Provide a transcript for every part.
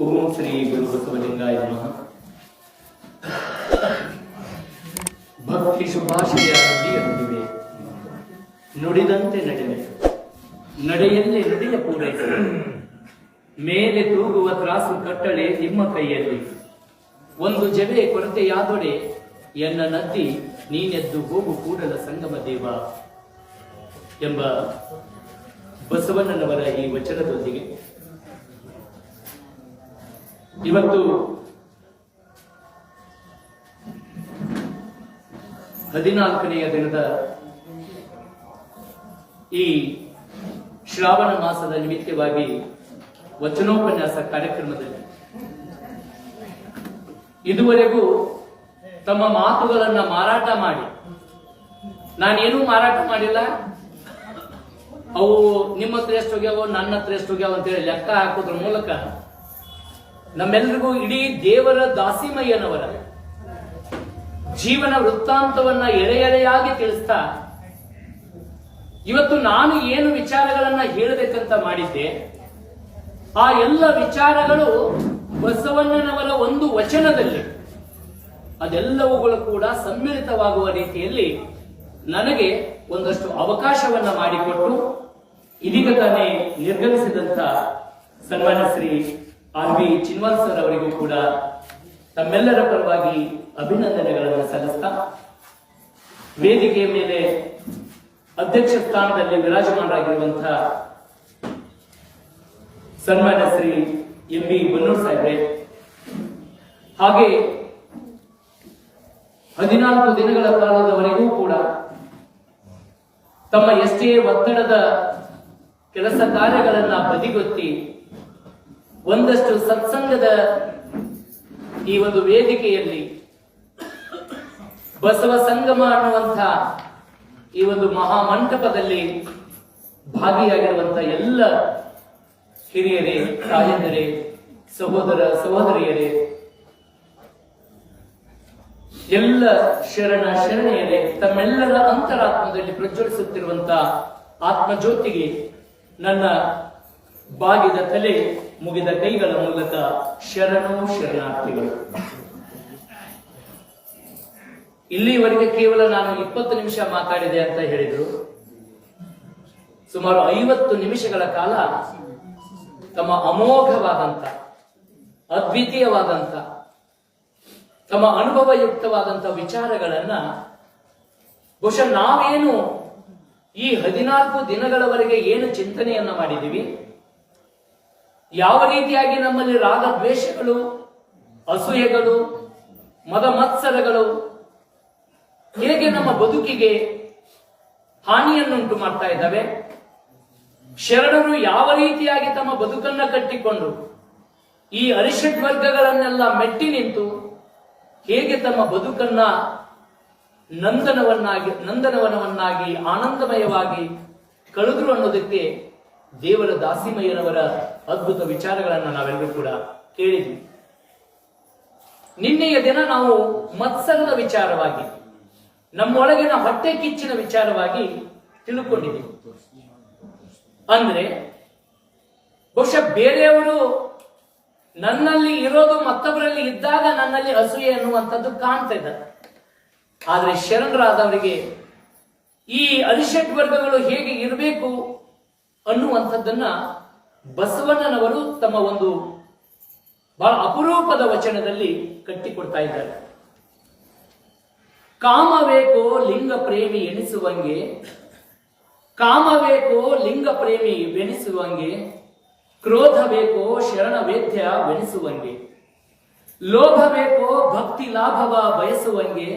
ಓಂ ಶ್ರೀ ಗುರು ಬಸವಲಿಂಗಾಯ ನಮಃ. ಭಕ್ತಿ ಶುಭಾಶಯ ನುಡಿಯೇ ನುಡಿದಂತೆ ನಡೆವೆ, ನಡೆಯಲ್ಲಿ ನುಡಿಯ ಪೂರೈಸಿ, ಮೇಲೆ ತೂಗುವ ತ್ರಾಸು ಕಟ್ಟಳೆ ನಿಮ್ಮ ಕೈಯಲ್ಲಿ. ಒಂದು ಜವೆ ಕೊರತೆಯಾದೊಡೆ ಎನ್ನ ನದ್ದಿ ನೀನೆದ್ದು ಹೋಗು ಕೂಡಲ ಸಂಗಮ ದೇವ ಎಂಬ ಬಸವಣ್ಣನವರ ಈ ವಚನದೊಂದಿಗೆ ಇವತ್ತು 14ನೆಯ ದಿನದ ಈ ಶ್ರಾವಣ ಮಾಸದ ನಿಮಿತ್ತವಾಗಿ ವಚನೋಪನ್ಯಾಸ ಕಾರ್ಯಕ್ರಮದಲ್ಲಿ ಇದುವರೆಗೂ ತಮ್ಮ ಮಾತುಗಳನ್ನ ಮಾರಾಟ ಮಾಡಿ, ನಾನೇನೂ ಮಾರಾಟ ಮಾಡಿಲ್ಲ, ಅವು ನಿಮ್ಮ ಹತ್ರ ಎಷ್ಟು ಹೋಗ್ಯಾವೋ ನನ್ನ ಹತ್ರ ಎಷ್ಟು ಹೋಗ್ಯಾವ ಅಂತೇಳಿ ಲೆಕ್ಕ ಹಾಕೋದ್ರ ಮೂಲಕ ನಮ್ಮೆಲ್ಲರಿಗೂ ಇಡೀ ದೇವರ ದಾಸಿಮಯ್ಯನವರ ಜೀವನ ವೃತ್ತಾಂತವನ್ನ ಎಳೆ ಎಳೆಯಾಗಿ ತಿಳಿಸ್ತಾ, ಇವತ್ತು ನಾನು ಏನು ವಿಚಾರಗಳನ್ನ ಹೇಳಬೇಕಂತ ಮಾಡಿದ್ದೆ ಆ ಎಲ್ಲ ವಿಚಾರಗಳು ಬಸವಣ್ಣನವರ ಒಂದು ವಚನದಲ್ಲಿ ಅದೆಲ್ಲವುಗಳು ಕೂಡ ಸಮ್ಮಿಳಿತವಾಗುವ ರೀತಿಯಲ್ಲಿ ನನಗೆ ಒಂದಷ್ಟು ಅವಕಾಶವನ್ನ ಮಾಡಿಕೊಟ್ಟು ಇದೀಗ ತಾನೇ ನಿರ್ಗಮಿಸಿದಂತ ಸನ್ಮಾನ್ಯ ಶ್ರೀ ಆರ್.ವಿ. ಚಿನ್ವಾಲ್ ಸರ್ ಅವರಿಗೂ ಕೂಡ ತಮ್ಮೆಲ್ಲರ ಪರವಾಗಿ ಅಭಿನಂದನೆಗಳನ್ನು ಸಲ್ಲಿಸ್ತಾ, ವೇದಿಕೆಯ ಮೇಲೆ ಅಧ್ಯಕ್ಷ ಸ್ಥಾನದಲ್ಲಿ ವಿರಾಜಮಾನರಾಗಿರುವಂತಹ ಸನ್ಮಾನ್ಯ ಶ್ರೀ ಎಂ.ಬಿ. ಬನ್ನೂರ್ ಸಾಹೇಬ್ರೆ, ಹಾಗೆ 14 ದಿನಗಳ ಕಾಲದವರೆಗೂ ಕೂಡ ತಮ್ಮ ಎಷ್ಟೇ ಒತ್ತಡದ ಕೆಲಸ ಕಾರ್ಯಗಳನ್ನ ಬದಿಗೊತ್ತಿ ಒಂದಷ್ಟು ಸತ್ಸಂಗದ ಈ ಒಂದು ವೇದಿಕೆಯಲ್ಲಿ ಬಸವ ಸಂಗಮ ಅನ್ನುವಂಥ ಈ ಒಂದು ಮಹಾಮಂಟಪದಲ್ಲಿ ಭಾಗಿಯಾಗಿರುವಂತಹ ಎಲ್ಲ ಹಿರಿಯರೇ, ತಾಯಂದರೇ, ಸಹೋದರ ಸಹೋದರಿಯರೇ, ಎಲ್ಲ ಶರಣ ಶರಣೆಯರೇ, ತಮ್ಮೆಲ್ಲರ ಅಂತರಾತ್ಮದಲ್ಲಿ ಪ್ರಜ್ವಲಿಸುತ್ತಿರುವಂತಹ ಆತ್ಮಜ್ಯೋತಿಗೆ ನನ್ನ ಬಾಗಿದ ತಲೆ, ಮುಗಿದ ಕೈಗಳ ಮೂಲಕ ಶರಣು ಶರಣಾರ್ಥಿಗಳು. ಇಲ್ಲಿವರೆಗೆ ಕೇವಲ ನಾನು 20 ನಿಮಿಷ ಮಾತಾಡಿದೆ ಅಂತ ಹೇಳಿದ್ರು. ಸುಮಾರು 50 ನಿಮಿಷಗಳ ಕಾಲ ತಮ್ಮ ಅಮೋಘವಾದಂತ, ಅದ್ವಿತೀಯವಾದಂತ, ತಮ್ಮ ಅನುಭವಯುಕ್ತವಾದಂತ ವಿಚಾರಗಳನ್ನ ಬಹುಶಃ ನಾವೇನು ಈ 14 ದಿನಗಳವರೆಗೆ ಏನು ಚಿಂತನೆಯನ್ನ ಮಾಡಿದೀವಿ, ಯಾವ ರೀತಿಯಾಗಿ ನಮ್ಮಲ್ಲಿ ರಾಗ ದ್ವೇಷಗಳು, ಅಸೂಯೆಗಳು, ಮದ ಮತ್ಸರಗಳು ಹೇಗೆ ನಮ್ಮ ಬದುಕಿಗೆ ಹಾನಿಯನ್ನುಂಟು ಮಾಡ್ತಾ ಇದ್ದಾವೆ, ಶರಣರು ಯಾವ ರೀತಿಯಾಗಿ ತಮ್ಮ ಬದುಕನ್ನ ಕಟ್ಟಿಕೊಂಡು ಈ ಅರಿಷಡ್ ವರ್ಗಗಳನ್ನೆಲ್ಲ ಮೆಟ್ಟಿ ನಿಂತು ಹೇಗೆ ತಮ್ಮ ಬದುಕನ್ನ ನಂದನವನವನ್ನಾಗಿ ಆನಂದಮಯವಾಗಿ ಕಳೆದ್ರು ಅನ್ನೋದಕ್ಕೆ ದೇವರ ದಾಸಿಮಯ್ಯನವರ ಅದ್ಭುತ ವಿಚಾರಗಳನ್ನ ನಾವೆಲ್ಲರೂ ಕೂಡ ಕೇಳಿದ್ವಿ. ನಿನ್ನೆಯ ದಿನ ನಾವು ಮತ್ಸರದ ವಿಚಾರವಾಗಿ, ನಮ್ಮೊಳಗಿನ ಹೊಟ್ಟೆ ಕಿಚ್ಚಿನ ವಿಚಾರವಾಗಿ ತಿಳ್ಕೊಂಡಿದ್ದೀವಿ. ಅಂದ್ರೆ ಬಹುಶಃ ಬೇರೆಯವರು ನನ್ನಲ್ಲಿ ಇರೋದು ಮತ್ತೊಬ್ಬರಲ್ಲಿ ಇದ್ದಾಗ ನನ್ನಲ್ಲಿ ಅಸೂಯೆ ಅನ್ನುವಂಥದ್ದು ಕಾಣ್ತಾ ಇದ್ದಾರೆ. ಆದ್ರೆ ಶರಣರಾದವರಿಗೆ ಈ ಅರಿಷಡ್ ವರ್ಗಗಳು ಹೇಗೆ ಇರಬೇಕು ಅನ್ನುವಂಥದ್ದನ್ನ ಬಸವಣ್ಣನವರು ತಮ್ಮ ಒಂದು ಬಹಳ ಅಪರೂಪದ ವಚನದಲ್ಲಿ ಕಟ್ಟಿಕೊಡ್ತಾ ಇದ್ದಾರೆ. ಕಾಮವೇಕೋ ಲಿಂಗ ಪ್ರೇಮಿ ಎನಿಸುವಂಗೆ, ಕಾಮವೇಕೋ ಲಿಂಗ ಪ್ರೇಮಿ ವೆನಿಸುವಂಗೆ, ಕ್ರೋಧಬೇಕೋ ಶರಣ ವೇದ್ಯವೆನಿಸುವಂಗೆ, ಲೋಭಬೇಕೋ ಭಕ್ತಿ ಲಾಭವ ಬಯಸುವಂಗೆ,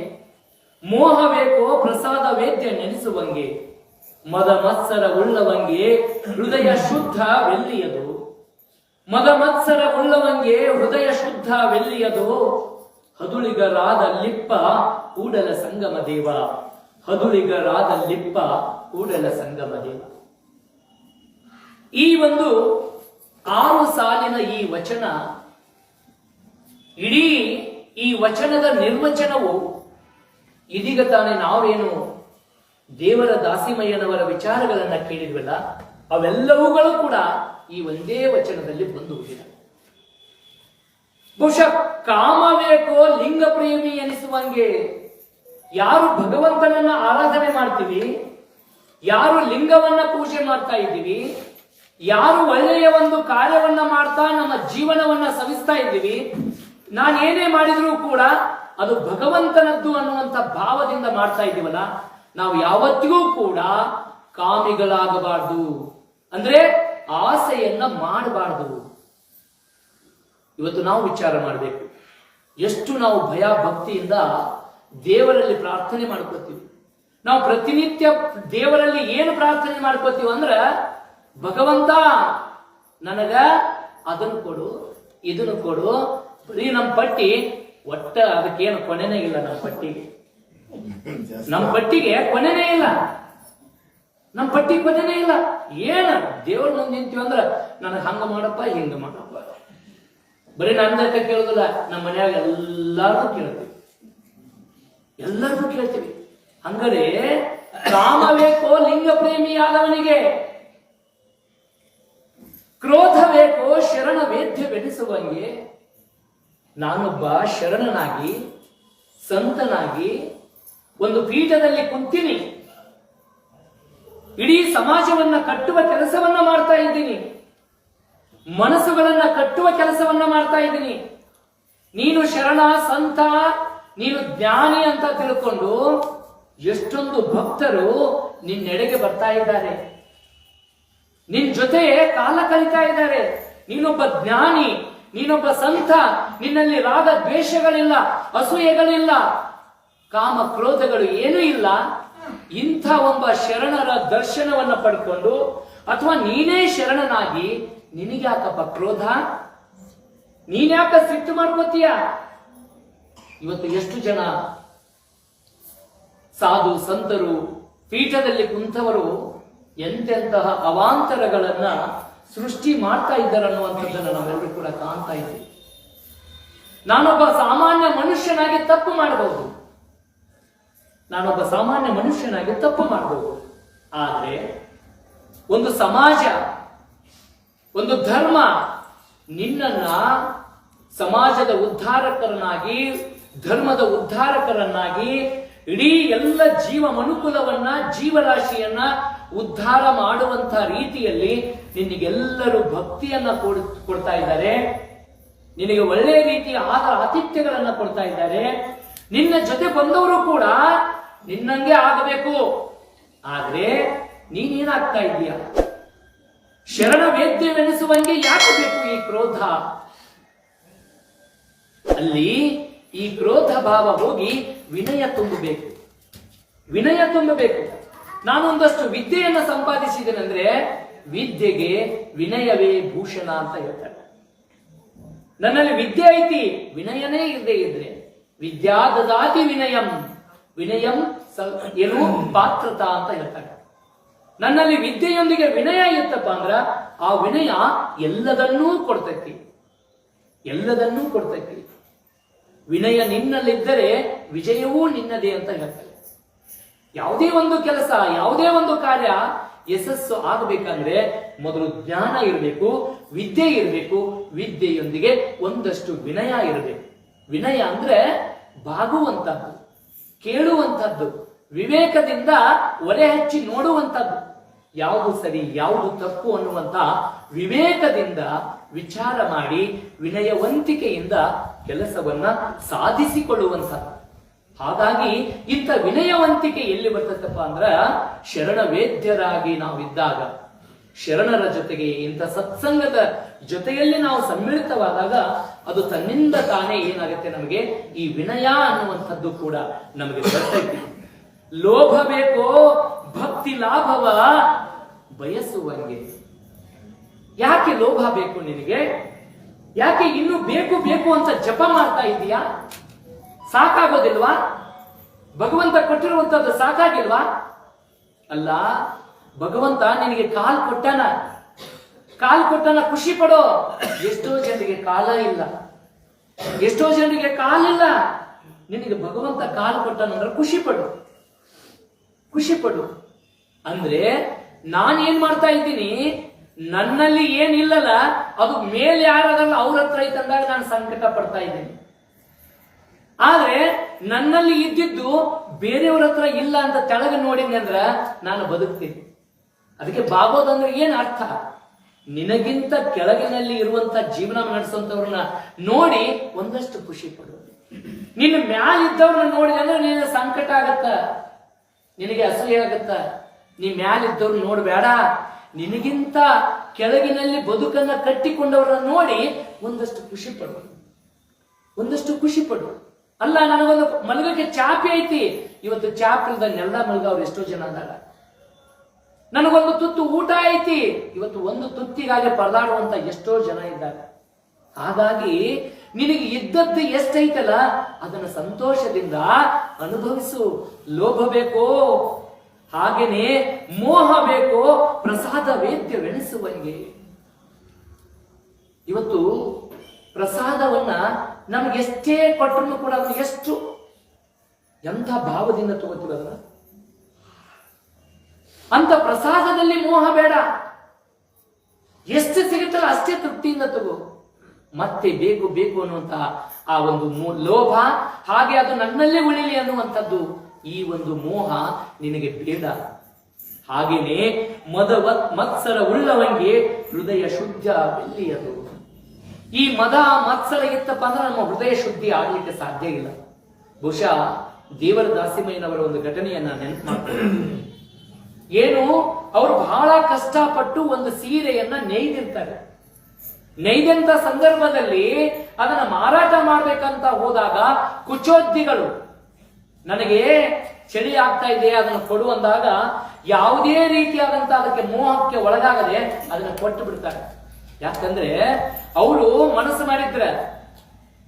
ಮೋಹಬೇಕೋ ಪ್ರಸಾದ ವೇದ್ಯ ನೆನೆಸುವಂಗೆ, ಮದ ಮತ್ಸರ ಉಳ್ಳವಂಗೆ ಹೃದಯ ಶುದ್ಧವೆಲ್ಲಿಯದು, ಮದ ಮತ್ಸರ ಉಳ್ಳವಂಗೆ ಹೃದಯ ಶುದ್ಧವೆಲ್ಲಿಯದು, ಹದುಳಿಗರಾದ ಲಿಪ್ಪ ಕೂಡಲ ಸಂಗಮ ದೇವ, ಹದುಳಿಗರಾದ ಲಿಪ್ಪ ಕೂಡಲ ಸಂಗಮ ದೇವ. ಈ ಒಂದು 6 ಸಾಲಿನ ಈ ವಚನ, ಇಡೀ ಈ ವಚನದ ನಿರ್ವಚನವು ಇದೀಗ ತಾನೇ ನಾವೇನು ದೇವರ ದಾಸಿಮಯ್ಯನವರ ವಿಚಾರಗಳನ್ನ ಕೇಳಿದ್ವಲ್ಲ, ಅವೆಲ್ಲವುಗಳು ಕೂಡ ಈ ಒಂದೇ ವಚನದಲ್ಲಿ ಬಂದು ಹೋಗಿದೆ. ಬಹುಶಃ ಕಾಮ ಬೇಕೋ ಲಿಂಗ ಪ್ರೇಮಿ ಎನಿಸುವಂಗೆ. ಯಾರು ಭಗವಂತನನ್ನ ಆರಾಧನೆ ಮಾಡ್ತೀವಿ, ಯಾರು ಲಿಂಗವನ್ನ ಪೂಜೆ ಮಾಡ್ತಾ ಇದ್ದೀವಿ, ಯಾರು ಒಳ್ಳೆಯ ಒಂದು ಕಾರ್ಯವನ್ನ ಮಾಡ್ತಾ ನಮ್ಮ ಜೀವನವನ್ನ ಸವಿಸ್ತಾ ಇದ್ದೀವಿ, ನಾನೇನೇ ಮಾಡಿದ್ರೂ ಕೂಡ ಅದು ಭಗವಂತನದ್ದು ಅನ್ನುವಂಥ ಭಾವದಿಂದ ಮಾಡ್ತಾ ಇದ್ದೀವಲ್ಲ, ನಾವು ಯಾವತ್ತಿಗೂ ಕೂಡ ಕಾಮಿಗಳಾಗಬಾರ್ದು. ಅಂದ್ರೆ ಆಸೆಯನ್ನ ಮಾಡಬಾರ್ದು. ಇವತ್ತು ನಾವು ವಿಚಾರ ಮಾಡಬೇಕು, ಎಷ್ಟು ನಾವು ಭಯ ಭಕ್ತಿಯಿಂದ ದೇವರಲ್ಲಿ ಪ್ರಾರ್ಥನೆ ಮಾಡ್ಕೋತೀವಿ. ನಾವು ಪ್ರತಿನಿತ್ಯ ದೇವರಲ್ಲಿ ಏನು ಪ್ರಾರ್ಥನೆ ಮಾಡ್ಕೋತೀವಿ ಅಂದ್ರ, ಭಗವಂತ ನನಗ ಅದನ್ನು ಕೊಡು, ಇದನ್ನು ಕೊಡು. ಬರೀ ನಮ್ಮ ಪಟ್ಟಿ ಒಟ್ಟ ಅದಕ್ಕೇನು ಕೊನೆನೇ ಇಲ್ಲ. ನಮ್ಮ ಪಟ್ಟಿಗೆ ಕೊನೆನೇ ಇಲ್ಲ. ನಮ್ಮ ಪಟ್ಟಿ ಕೊನೆನೇ ಇಲ್ಲ. ಏನ ದೇವ್ರ ಮುಂದೆ ನಿಂತೀವಿ ಅಂದ್ರ ನನಗೆ ಹಂಗ ಮಾಡಪ್ಪ, ಹಿಂಗ ಮಾಡಪ್ಪ. ಬರೀ ನಂದಕ್ಕ ಕೇಳೋದಿಲ್ಲ, ನಮ್ಮ ಮನ್ಯಾಗ ಎಲ್ಲಾರು ಕೇಳ್ತೀವಿ. ಹಂಗರೆ ಕಾಮ ಬೇಕೋ ಲಿಂಗ ಪ್ರೇಮಿಯಾದವನಿಗೆ, ಕ್ರೋಧ ಬೇಕೋ ಶರಣ ವೇದ್ಯವೆನಿಸುವಂಗೆ. ನಾನೊಬ್ಬ ಶರಣನಾಗಿ ಸಂತನಾಗಿ ಒಂದು ಪೀಠದಲ್ಲಿ ಕುಂತೀನಿ, ಇಡೀ ಸಮಾಜವನ್ನ ಕಟ್ಟುವ ಕೆಲಸವನ್ನ ಮಾಡ್ತಾ ಇದ್ದೀನಿ, ಮನಸ್ಸುಗಳನ್ನ ಕಟ್ಟುವ ಕೆಲಸವನ್ನ ಮಾಡ್ತಾ ಇದ್ದೀನಿ. ನೀನು ಶರಣ ಸಂತ, ನೀನು ಜ್ಞಾನಿ ಅಂತ ತಿಳ್ಕೊಂಡು ಎಷ್ಟೊಂದು ಭಕ್ತರು ನಿನ್ನೆಡೆಗೆ ಬರ್ತಾ ಇದ್ದಾರೆ, ನಿನ್ ಜೊತೆ ಕಾಲ ಕಳೀತಾ ಇದ್ದಾರೆ. ನೀನೊಬ್ಬ ಜ್ಞಾನಿ, ನೀನೊಬ್ಬ ಸಂತ, ನಿನ್ನಲ್ಲಿ ರಾಗ ದ್ವೇಷಗಳಿಲ್ಲ, ಅಸೂಯೆಗಳಿಲ್ಲ, ಕಾಮ ಕ್ರೋಧಗಳು ಏನೂ ಇಲ್ಲ. ಇಂಥ ಒಬ್ಬ ಶರಣರ ದರ್ಶನವನ್ನ ಪಡ್ಕೊಂಡು, ಅಥವಾ ನೀನೇ ಶರಣನಾಗಿ ನಿನಗ್ಯಾಕಪ್ಪ ಕ್ರೋಧ, ನೀನ್ಯಾಕ ಸಿಟ್ಟು ಮಾಡ್ಕೋತೀಯ? ಇವತ್ತು ಎಷ್ಟು ಜನ ಸಾಧು ಸಂತರು ಪೀಠದಲ್ಲಿ ಕುಂತವರು ಎಂತೆಂತಹ ಅವಾಂತರಗಳನ್ನ ಸೃಷ್ಟಿ ಮಾಡ್ತಾ ಇದ್ದಾರೆ ಅನ್ನುವಂಥದ್ದನ್ನು ನಾವೆಲ್ಲರೂ ಕೂಡ ಕಾಣ್ತಾ ಇದ್ದೀವಿ. ನಾನೊಬ್ಬ ಸಾಮಾನ್ಯ ಮನುಷ್ಯನಾಗಿ ತಪ್ಪು ಮಾಡಬಹುದು, ಆದ್ರೆ ಒಂದು ಸಮಾಜ, ಒಂದು ಧರ್ಮ ನಿನ್ನನ್ನ ಸಮಾಜದ ಉದ್ಧಾರಕರನ್ನಾಗಿ, ಧರ್ಮದ ಉದ್ಧಾರಕರನ್ನಾಗಿ, ಇಡೀ ಎಲ್ಲ ಜೀವ ಮನುಕುಲವನ್ನ, ಜೀವರಾಶಿಯನ್ನ ಉದ್ಧಾರ ಮಾಡುವಂತ ರೀತಿಯಲ್ಲಿ ನಿನಗೆಲ್ಲರೂ ಭಕ್ತಿಯನ್ನ ಕೊಡ್ತಾ ಇದ್ದಾರೆ, ನಿನಗೆ ಒಳ್ಳೆಯ ರೀತಿಯ ಆತಿಥ್ಯಗಳನ್ನ ಕೊಡ್ತಾ ಇದ್ದಾರೆ. ನಿನ್ನ ಜೊತೆ ಬಂದವರು ಕೂಡ ನಿನ್ನಂಗೆ ಆಗಬೇಕು. ಆದ್ರೆ ನೀನೇನಾಗ್ತಾ ಇದೀಯ? ಶರಣ ವೇದ್ಯವೆನಿಸುವಂಗೆ ಯಾಕೆ ಬೇಕು ಈ ಕ್ರೋಧ? ಅಲ್ಲಿ ಈ ಕ್ರೋಧ ಭಾವ ಹೋಗಿ ವಿನಯ ತುಂಬಬೇಕು. ನಾನೊಂದಷ್ಟು ವಿದ್ಯೆಯನ್ನ ಸಂಪಾದಿಸಿದ್ದೇನೆಂದ್ರೆ ವಿದ್ಯೆಗೆ ವಿನಯವೇ ಭೂಷಣ ಅಂತ ಹೇಳ್ತಾರೆ. ನನ್ನಲ್ಲಿ ವಿದ್ಯೆ ಐತಿ, ವಿನಯನೇ ಇರದೇ ಇದ್ರೆ ವಿದ್ಯಾ ದದಾತಿ ವಿನಯಂ ಏನು ಪಾತ್ರತಾ ಅಂತ ಹೇಳ್ತಾರೆ. ನನ್ನಲ್ಲಿ ವಿದ್ಯೆಯೊಂದಿಗೆ ವಿನಯ ಇತ್ತಪ್ಪ ಅಂದ್ರ ಆ ವಿನಯ ಎಲ್ಲದನ್ನೂ ಕೊಡ್ತೈತಿ. ವಿನಯ ನಿನ್ನಲ್ಲಿದ್ದರೆ ವಿಜಯವೂ ನಿನ್ನದೇ ಅಂತ ಹೇಳ್ತಾರೆ. ಯಾವುದೇ ಒಂದು ಕೆಲಸ, ಯಾವುದೇ ಒಂದು ಕಾರ್ಯ ಯಶಸ್ಸು ಆಗಬೇಕಂದ್ರೆ ಮೊದಲು ಜ್ಞಾನ ಇರಬೇಕು, ವಿದ್ಯೆ ಇರಬೇಕು, ವಿದ್ಯೆಯೊಂದಿಗೆ ಒಂದಷ್ಟು ವಿನಯ ಇರಬೇಕು. ವಿನಯ ಅಂದ್ರೆ ಬಾಗುವಂತದ್ದು, ಕೇಳುವಂಥದ್ದು, ವಿವೇಕದಿಂದ ಒಲೆ ಹಚ್ಚಿ ನೋಡುವಂಥದ್ದು, ಯಾವುದು ಸರಿ ಯಾವುದು ತಪ್ಪು ಅನ್ನುವಂತ ವಿವೇಕದಿಂದ ವಿಚಾರ ಮಾಡಿ ವಿನಯವಂತಿಕೆಯಿಂದ ಕೆಲಸವನ್ನ ಸಾಧಿಸಿಕೊಳ್ಳುವಂಥದ್ದು. ಹಾಗಾಗಿ ಇಂಥ ವಿನಯವಂತಿಕೆ ಎಲ್ಲಿ ಬರ್ತದಪ್ಪ ಅಂದ್ರ ಶರಣ ವೇದ್ಯರಾಗಿ ನಾವಿದ್ದಾಗ, ಶರಣರ ಜೊತೆಗೆ ಇಂಥ ಸತ್ಸಂಗದ ಜೊತೆಯಲ್ಲಿ ನಾವು ಸಮ್ಮಿಳಿತವಾದಾಗ ಅದು ತನ್ನಿಂದ ತಾನೇ ಏನಾಗುತ್ತೆ, ನಮಗೆ ಈ ವಿನಯ ಅನ್ನುವಂಥದ್ದು ಕೂಡ ನಮಗೆ ಬರ್ತೈತಿ. ಲೋಭ ಬೇಕೋ ಭಕ್ತಿ ಲಾಭವ ಬಯಸುವಂಗೆ. ಯಾಕೆ ಲೋಭ ಬೇಕು ನಿನಗೆ? ಯಾಕೆ ಇನ್ನು ಬೇಕು ಬೇಕು ಅಂತ ಜಪ ಮಾಡ್ತಾ ಇದೀಯಾ? ಸಾಕಾಗೋದಿಲ್ವಾ? ಭಗವಂತ ಕೊಟ್ಟಿರುವಂತದ್ದು ಸಾಕಾಗಿಲ್ವಾ? ಅಲ್ಲ, ಭಗವಂತ ನಿನಗೆ ಕಾಲ್ ಕೊಟ್ಟನ, ಖುಷಿ ಪಡೋ. ಎಷ್ಟೋ ಜನರಿಗೆ ಕಾಲ ಇಲ್ಲ, ಎಷ್ಟೋ ಜನರಿಗೆ ಕಾಲಿಲ್ಲ. ನಿನಗೆ ಭಗವಂತ ಕಾಲ್ ಕೊಟ್ಟನಂದ್ರೆ ಖುಷಿ ಪಡು. ಅಂದ್ರೆ ನಾನೇನ್ ಮಾಡ್ತಾ ಇದ್ದೀನಿ, ನನ್ನಲ್ಲಿ ಏನಿಲ್ಲಲ್ಲ ಅದು ಮೇಲೆ ಯಾರದಲ್ಲ ಅವ್ರ ಹತ್ರ ಐತಂದಾಗ ನಾನು ಸಂಕಟ ಪಡ್ತಾ ಇದ್ದೀನಿ. ಆದ್ರೆ ನನ್ನಲ್ಲಿ ಇದ್ದಿದ್ದು ಬೇರೆಯವ್ರ ಹತ್ರ ಇಲ್ಲ ಅಂತ ತೆಳಗೆ ನೋಡಿದ್ನಿ ಅಂದ್ರ ನಾನು ಬದುಕ್ತೀನಿ. ಅದಕ್ಕೆ ಬಾಗೋದಂದ್ರೆ ಏನ್ ಅರ್ಥ? ನಿನಗಿಂತ ಕೆಳಗಿನಲ್ಲಿ ಇರುವಂತ ಜೀವನ ನಡೆಸುವಂತವ್ರನ್ನ ನೋಡಿ ಒಂದಷ್ಟು ಖುಷಿ ಪಡು. ನಿನ್ನ ಮ್ಯಾಲಿದ್ದವ್ರನ್ನ ನೋಡಿದೆ ಅಂದ್ರೆ ನಿನ್ನ ಸಂಕಟ ಆಗತ್ತ, ನಿನಗೆ ಅಸೂಯೆ ಆಗತ್ತ. ನೀ ಮ್ಯಾಲಿದ್ದವ್ರನ್ನ ನೋಡ್ಬೇಡ, ನಿನಗಿಂತ ಕೆಳಗಿನಲ್ಲಿ ಬದುಕನ್ನ ಕಟ್ಟಿಕೊಂಡವ್ರನ್ನ ನೋಡಿ ಒಂದಷ್ಟು ಖುಷಿ ಪಡು, ಒಂದಷ್ಟು ಖುಷಿ ಪಡು. ಅಲ್ಲ, ನನಗೊಂದು ಮಲಗಕ್ಕೆ ಚಾಪಿ ಐತಿ, ಇವತ್ತು ಚಾಪಿಲ್ದ ನೆಲ ಮಲಗವ್ರು ಎಷ್ಟೋ ಜನ ಅದಾರ. ನನಗೊಂದು ತುತ್ತು ಊಟ ಐತಿ, ಇವತ್ತು ಒಂದು ತುತ್ತಿಗಾಗಿ ಪರದಾಡುವಂತ ಎಷ್ಟೋ ಜನ ಇದ್ದಾರೆ. ಹಾಗಾಗಿ ನಿನಗೆ ಇದ್ದದ್ದು ಎಷ್ಟೈತಲ್ಲ ಅದನ್ನ ಸಂತೋಷದಿಂದ ಅನುಭವಿಸು. ಲೋಭ ಬೇಕೋ ಹಾಗೇನೆ ಮೋಹ ಬೇಕೋ ಪ್ರಸಾದ ವೇದ್ಯವೆಣಿಸುವಂಗೆ. ಇವತ್ತು ಪ್ರಸಾದವನ್ನ ನಮಗೆಷ್ಟೇ ಕೊಟ್ಟರು ಕೂಡ ಅದನ್ನ ಎಷ್ಟು ಎಂಥ ಭಾವದಿಂದ ತಗೋತೀವಿ ಅದನ್ನ. ಅಂತ ಪ್ರಸಾದದಲ್ಲಿ ಮೋಹ ಬೇಡ. ಎಷ್ಟು ಸಿಗುತ್ತಲ್ಲ ಅಷ್ಟೇ ತೃಪ್ತಿಯಿಂದ ತಗೋ. ಮತ್ತೆ ಬೇಕು ಬೇಕು ಅನ್ನುವಂತ ಆ ಒಂದು ಲೋಭ, ಹಾಗೆ ಅದು ನನ್ನಲ್ಲೇ ಉಳಿಲಿ ಅನ್ನುವಂಥದ್ದು, ಈ ಒಂದು ಮೋಹ ನಿನಗೆ ಬೇಡ. ಹಾಗೇನೆ ಮತ್ಸರ ಉಳ್ಳವಂಗೆ ಹೃದಯ ಶುದ್ಧ ಬೆಳ್ಳಿಯದು. ಈ ಮದ ಮತ್ಸರ ಇತ್ತಪ್ಪ ಅಂದ್ರೆ ನಮ್ಮ ಹೃದಯ ಶುದ್ಧಿ ಆಗ್ಲಿಕ್ಕೆ ಸಾಧ್ಯ ಇಲ್ಲ. ಬಹುಶಃ ದೇವರ ದಾಸಿಮಯ್ಯನವರ ಒಂದು ಘಟನೆಯನ್ನ ನೆನಪು ಮಾಡ್ತಾರೆ. ಏನು, ಅವರು ಬಹಳ ಕಷ್ಟಪಟ್ಟು ಒಂದು ಸೀರೆಯನ್ನ ನೇಯ್ದಿರ್ತಾರೆ. ನೇಯ್ದಂತ ಸಂದರ್ಭದಲ್ಲಿ ಅದನ್ನ ಮಾರಾಟ ಮಾಡ್ಬೇಕಂತ ಹೋದಾಗ ಕುಚೋದ್ದಿಗಳು ನನಗೆ ಚಳಿ ಆಗ್ತಾ ಇದೆ ಅದನ್ನು ಕೊಡು ಅಂದಾಗ ಯಾವುದೇ ರೀತಿಯಾದಂತ ಅದಕ್ಕೆ ಮೋಹಕ್ಕೆ ಒಳಗಾಗದೆ ಅದನ್ನ ಕೊಟ್ಟು ಬಿಡ್ತಾರೆ. ಯಾಕಂದ್ರೆ ಅವರು ಮನಸ್ಸು ಮಾಡಿದ್ರೆ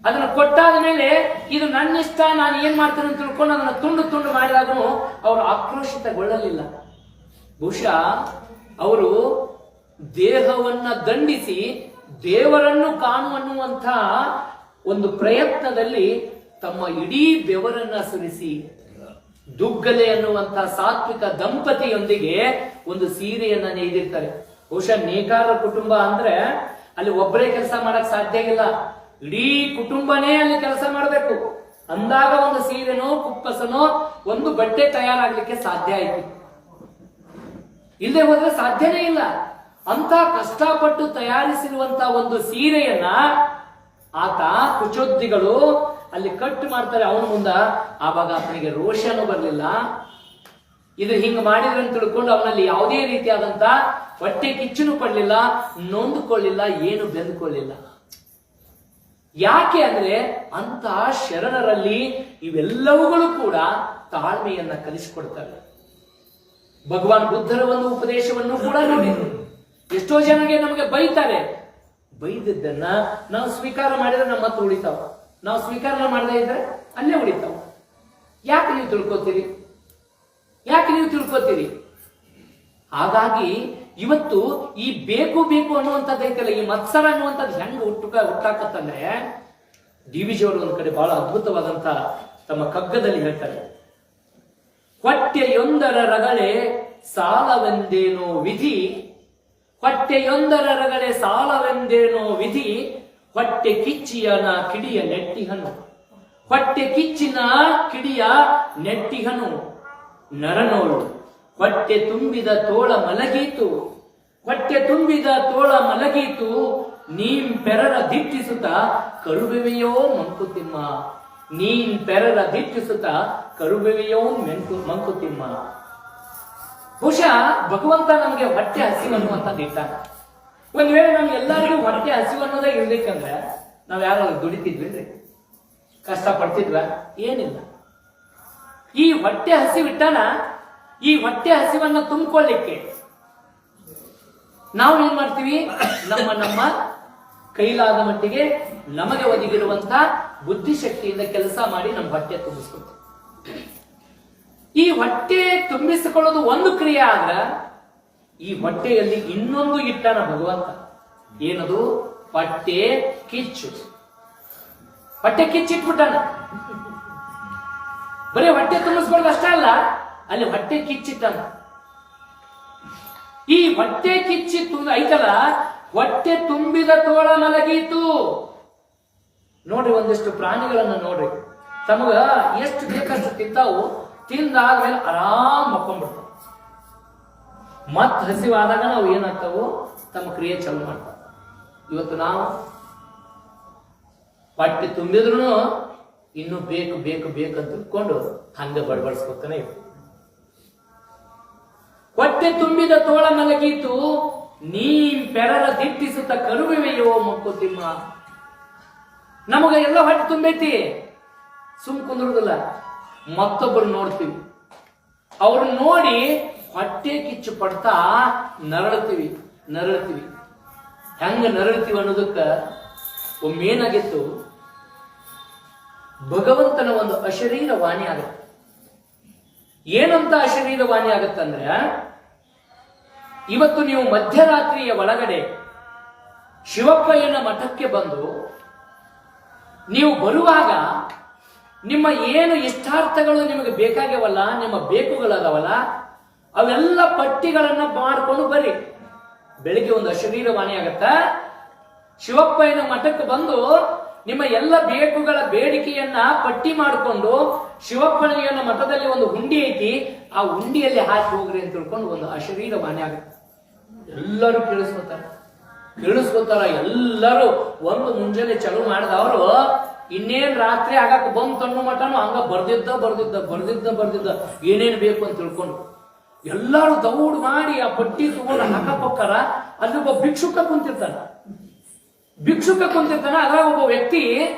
ಅದನ್ನ ಕೊಟ್ಟಾದ ಮೇಲೆ ಇದು ನನ್ನ ಇಷ್ಟ, ನಾನು ಏನ್ ಮಾಡ್ತೇನೆ ಅಂತ ತಿಳ್ಕೊಂಡು ಅದನ್ನ ತುಂಡು ತುಂಡು ಮಾಡಿದಾಗೂ ಅವರು ಆಕ್ರೋಶಿತಗೊಳ್ಳಲಿಲ್ಲ. ಬಹುಶಃ ಅವರು ದೇಹವನ್ನ ದಂಡಿಸಿ ದೇವರನ್ನು ಕಾಣುವನ್ನುವಂಥ ಒಂದು ಪ್ರಯತ್ನದಲ್ಲಿ ತಮ್ಮ ಇಡೀ ಬೆವರನ್ನ ಸುರಿಸಿ ದುಗ್ಗಲೆ ಅನ್ನುವಂಥ ಸಾತ್ವಿಕ ದಂಪತಿಯೊಂದಿಗೆ ಒಂದು ಸೀರೆಯನ್ನ ನೇಯ್ದಿರ್ತಾರೆ. ಬಹುಶಃ ನೇಕಾರರ ಕುಟುಂಬ ಅಂದ್ರೆ ಅಲ್ಲಿ ಒಬ್ಬರೇ ಕೆಲಸ ಮಾಡಕ್ ಸಾಧ್ಯ ಇಲ್ಲ, ಇಡೀ ಕುಟುಂಬನೇ ಅಲ್ಲಿ ಕೆಲಸ ಮಾಡಬೇಕು ಅಂದಾಗ ಒಂದು ಸೀರೆನೋ ಕುಪ್ಪಸನೋ ಒಂದು ಬಟ್ಟೆ ತಯಾರಾಗ್ಲಿಕ್ಕೆ ಸಾಧ್ಯ ಆಯ್ತು. ಇಲ್ಲದೆ ಹೋದ್ರೆ ಸಾಧ್ಯನೇ ಇಲ್ಲ. ಅಂತ ಕಷ್ಟಪಟ್ಟು ತಯಾರಿಸಿರುವಂತ ಒಂದು ಸೀರೆಯನ್ನ ಆತ ಕುಚೋದ್ದಿಗಳು ಅಲ್ಲಿ ಕಟ್ ಮಾಡ್ತಾರೆ ಅವನ ಮುಂದ. ಆವಾಗ ಆತನಿಗೆ ರೋಷನೂ ಬರಲಿಲ್ಲ. ಇದು ಹಿಂಗ ಮಾಡಿದ್ರೆ ಅಂತ ತಿಳ್ಕೊಂಡು ಅವನಲ್ಲಿ ಯಾವುದೇ ರೀತಿಯಾದಂತ ಹೊಟ್ಟೆ ಕಿಚ್ಚನು ಪಡ್ಲಿಲ್ಲ, ನೊಂದುಕೊಳ್ಳಿಲ್ಲ, ಏನು ಬೆಂದುಕೊಳ್ಳಿಲ್ಲ. ಯಾಕೆ ಅಂದ್ರೆ ಅಂತ ಶರಣರಲ್ಲಿ ಇವೆಲ್ಲವುಗಳು ಕೂಡ ತಾಳ್ಮೆಯನ್ನ ಕಲಿಸಿಕೊಡ್ತಾರೆ. ಭಗವಾನ್ ಬುದ್ಧರ ಒಂದು ಉಪದೇಶವನ್ನು ಕೂಡ ನೋಡಿದ್ರು. ಎಷ್ಟೋ ಜನಗೆ ನಮಗೆ ಬೈತಾರೆ, ಬೈದದ್ದನ್ನ ನಾವು ಸ್ವೀಕಾರ ಮಾಡಿದ್ರೆ ನಮ್ಮ ಹತ್ರ ಉಳಿತಾವ, ನಾವು ಸ್ವೀಕಾರ ಮಾಡದೇ ಇದ್ರೆ ಅಲ್ಲೇ ಉಳಿತಾವ. ಯಾಕೆ ನೀವು ತಿಳ್ಕೊತೀರಿ? ಯಾಕೆ ನೀವು ತಿಳ್ಕೊತೀರಿ? ಹಾಗಾಗಿ ಇವತ್ತು ಈ ಬೇಕು ಬೇಕು ಅನ್ನುವಂಥದ್ದು ಐತಲ್ಲ, ಈ ಮತ್ಸರ ಅನ್ನುವಂಥದ್ದು ಹೆಂಗ್ ಹುಟ್ಟಾಕತ್ತಂದ್ರೆ ಡಿ ವಿ ಜಿ ಅವರು ಒಂದು ಕಡೆ ಬಹಳ ಅದ್ಭುತವಾದಂತ ತಮ್ಮ ಕಗ್ಗದಲ್ಲಿ ಹೇಳ್ತಾರೆ, ಹೊಟ್ಟೆಯೊಂದರ ರಗಳೆ ಸಾಲವೆಂದೇನೋ ವಿಧಿ, ಹೊಟ್ಟೆಯೊಂದರ ರಗಳೆ ಸಾಲವೆಂದೇನೋ ವಿಧಿ, ಹೊಟ್ಟೆ ಕಿಚ್ಚಿಯನ ಕಿಡಿಯ ನೆಟ್ಟಿಹನು, ಹೊಟ್ಟೆ ಕಿಚ್ಚಿನ ಕಿಡಿಯ ನೆಟ್ಟಿಹನು ನರನೋಳು, ಹೊಟ್ಟೆ ತುಂಬಿದ ತೋಳ ಮಲಗೀತು, ಹೊಟ್ಟೆ ತುಂಬಿದ ತೋಳ ಮಲಗೀತು, ನೀಂ ಪೆರರ ದಿಟ್ಟಿಸುತ್ತ ಕರುಬೆವೆಯೋ ಮಂಕುತಿಮ್ಮ, ನೀನ್ ಪೆರರ ದಿಟ್ಟಿಸುತ್ತ ಕರುಬೆವೆಯೋ ಮಂಕುತಿಮ್ಮ. ಬಹುಶಃ ಭಗವಂತ ನಮಗೆ ಹೊಟ್ಟೆ ಹಸಿವು ಅನ್ನುವಂಥದ್ದು ಇಟ್ಟಾಗ, ಒಂದ್ ವೇಳೆ ನಮ್ಗೆ ಎಲ್ಲರಿಗೂ ಹೊಟ್ಟೆ ಹಸಿವು ಅನ್ನೋದೇ ಇರ್ಬೇಕಂದ್ರೆ ನಾವ್ ಯಾರು ದುಡಿತಿದ್ವಿ, ಕಷ್ಟ ಪಡ್ತಿದ್ವ? ಏನಿಲ್ಲ. ಈ ಹೊಟ್ಟೆ ಹಸಿವಿಟ್ಟಾನ, ಈ ಹೊಟ್ಟೆ ಹಸಿವನ್ನ ತುಂಬಿಕೊಳ್ಳಿಕ್ಕೆ ನಾವು ಏನ್ ಮಾಡ್ತೀವಿ? ನಮ್ಮ ಕೈಲಾದ ಮಟ್ಟಿಗೆ ನಮಗೆ ಒದಗಿರುವಂತ ಬುದ್ಧಿಶಕ್ತಿಯಿಂದ ಕೆಲಸ ಮಾಡಿ ನಮ್ಮ ಹೊಟ್ಟೆ ತುಂಬಿಸ್ಕೊಳ್ತೀವಿ. ಈ ಹೊಟ್ಟೆ ತುಂಬಿಸಿಕೊಳ್ಳೋದು ಒಂದು ಕ್ರಿಯೆ ಆದ್ರ ಈ ಹೊಟ್ಟೆಯಲ್ಲಿ ಇನ್ನೊಂದು ಇಟ್ಟಾನ ಭಗವಂತ. ಏನದು? ಹೊಟ್ಟೆ ಕಿಚ್ಚು. ಹೊಟ್ಟೆ ಕಿಚ್ಚಿಟ್ಬಿಟ್ಟಾನ. ಬರೀ ಹೊಟ್ಟೆ ತುಂಬಿಸ್ಕೊಳ್ಳೋದು ಅಷ್ಟೇ ಅಲ್ಲ, ಅಲ್ಲಿ ಹೊಟ್ಟೆ ಕಿಚ್ಚಿಟ್ಟಾನ. ಈ ಹೊಟ್ಟೆ ಕಿಚ್ಚಿ ಐತಲ್ಲ, ಹೊಟ್ಟೆ ತುಂಬಿದ ತೋಳ ಮಲಗೀತು. ನೋಡ್ರಿ, ಒಂದಿಷ್ಟು ಪ್ರಾಣಿಗಳನ್ನ ನೋಡ್ರಿ, ತಮಗ ಎಷ್ಟು ಬೇಕಷ್ಟು ತಿಂತಾವು, ತಿಂದಾದ್ಮೇಲೆ ಆರಾಮ್ ಮಕ್ಕೊಂಡ್ಬಿಡ್ತಾವ. ಮತ್ ಹಸಿವಾದಾಗ ನಾವು ಏನಾಗ್ತಾವು, ತಮ್ಮ ಕ್ರಿಯೆ ಚಾಲು ಮಾಡ್ತಾವ. ಇವತ್ತು ನಾವು ಹೊಟ್ಟೆ ತುಂಬಿದ್ರು ಇನ್ನು ಬೇಕು ಬೇಕು ಬೇಕಂತ ತಿಳ್ಕೊಂಡು ಹಂಗ ಬಡಬಡಿಸ್ಕೊತಾನೆ ಇತ್ತು. ಹೊಟ್ಟೆ ತುಂಬಿದ ತೋಳ ಮಲಗೀತು, ನೀ ಪೆರರ ದಿಟ್ಟಿಸುತ್ತ ಕರುವೆಯೋ ಮಂಕುತಿಮ್ಮ. ನಮಗ ಎಲ್ಲ ಹೊಟ್ಟೆ ತುಂಬೈತಿ, ಸುಮ್ ಕುಂದ್ರುದಿಲ್ಲ, ಮತ್ತೊಬ್ಬರು ನೋಡ್ತೀವಿ, ಅವ್ರು ನೋಡಿ ಹೊಟ್ಟೆ ಕಿಚ್ಚು ಪಡ್ತಾ ನರಳ್ತೀವಿ. ಹೆಂಗ ನರಳ್ತೀವಿ ಅನ್ನೋದಕ್ಕ ಒಮ್ಮೇನಾಗಿತ್ತು, ಭಗವಂತನ ಒಂದು ಅಶರೀರ ವಾಣಿ ಆಗತ್ತೆ. ಏನಂತ ಅಶರೀರ ವಾಣಿ ಆಗತ್ತಂದ್ರೆ, ಇವತ್ತು ನೀವು ಮಧ್ಯರಾತ್ರಿಯ ಒಳಗಡೆ ಶಿವಪ್ಪಯ್ಯನ ಮಠಕ್ಕೆ ಬಂದು ನೀವು ಬರುವಾಗ ನಿಮ್ಮ ಏನು ಇಷ್ಟಾರ್ಥಗಳು ನಿಮಗೆ ಬೇಕಾಗ್ಯವಲ್ಲ, ನಿಮ್ಮ ಬೇಕುಗಳದಾವಲ್ಲ, ಅವೆಲ್ಲ ಪಟ್ಟಿಗಳನ್ನ ಮಾಡಿಕೊಂಡು ಬರ್ರಿ. ಬೆಳಿಗ್ಗೆ ಒಂದು ಅಶರೀರ ವಾಣಿ ಆಗತ್ತ. ಶಿವಪ್ಪಯ್ಯನ ಮಠಕ್ಕೆ ಬಂದು ನಿಮ್ಮ ಎಲ್ಲ ಬೇಕುಗಳ ಬೇಡಿಕೆಯನ್ನ ಪಟ್ಟಿ ಮಾಡಿಕೊಂಡು, ಶಿವಪ್ಪಯ್ಯನ ಮಠದಲ್ಲಿ ಒಂದು ಹುಂಡಿ ಐತಿ, ಆ ಹುಂಡಿಯಲ್ಲಿ ಹಾಕಿ ಹೋಗ್ರಿ ಅಂತ ತಿಳ್ಕೊಂಡು ಒಂದು ಅಶರೀರ ವಾಣಿ ಆಗುತ್ತೆ. ಎಲ್ಲರೂ ಕೇಳಿಸ್ಕೊತಾರ. ಎಲ್ಲರೂ ಒಂದು ಮುಂಜಾನೆ ಚಾಲು ಮಾಡಿದವರು ಇನ್ನೇನ್ ರಾತ್ರಿ ಆಗಾಕ ಬಂದ್ ತಣ್ಣು ಮಟನು ಹಂಗ ಬರ್ದಿದ್ದ ಏನೇನ್ ಬೇಕು ಅಂತ ತಿಳ್ಕೊಂಡು ಎಲ್ಲಾರು ದೌಡ್ ಮಾಡಿ ಆ ಪಟ್ಟಿ ತಗೊಂಡು ಹಾಕಕ್ಕೋಕ್ಕಾರ. ಅಲ್ಲಿ ಒಬ್ಬ ಭಿಕ್ಷುಕ ಕುಂತಿರ್ತಾನ. ಅದ್ರಾಗ ಒಬ್ಬ ವ್ಯಕ್ತಿ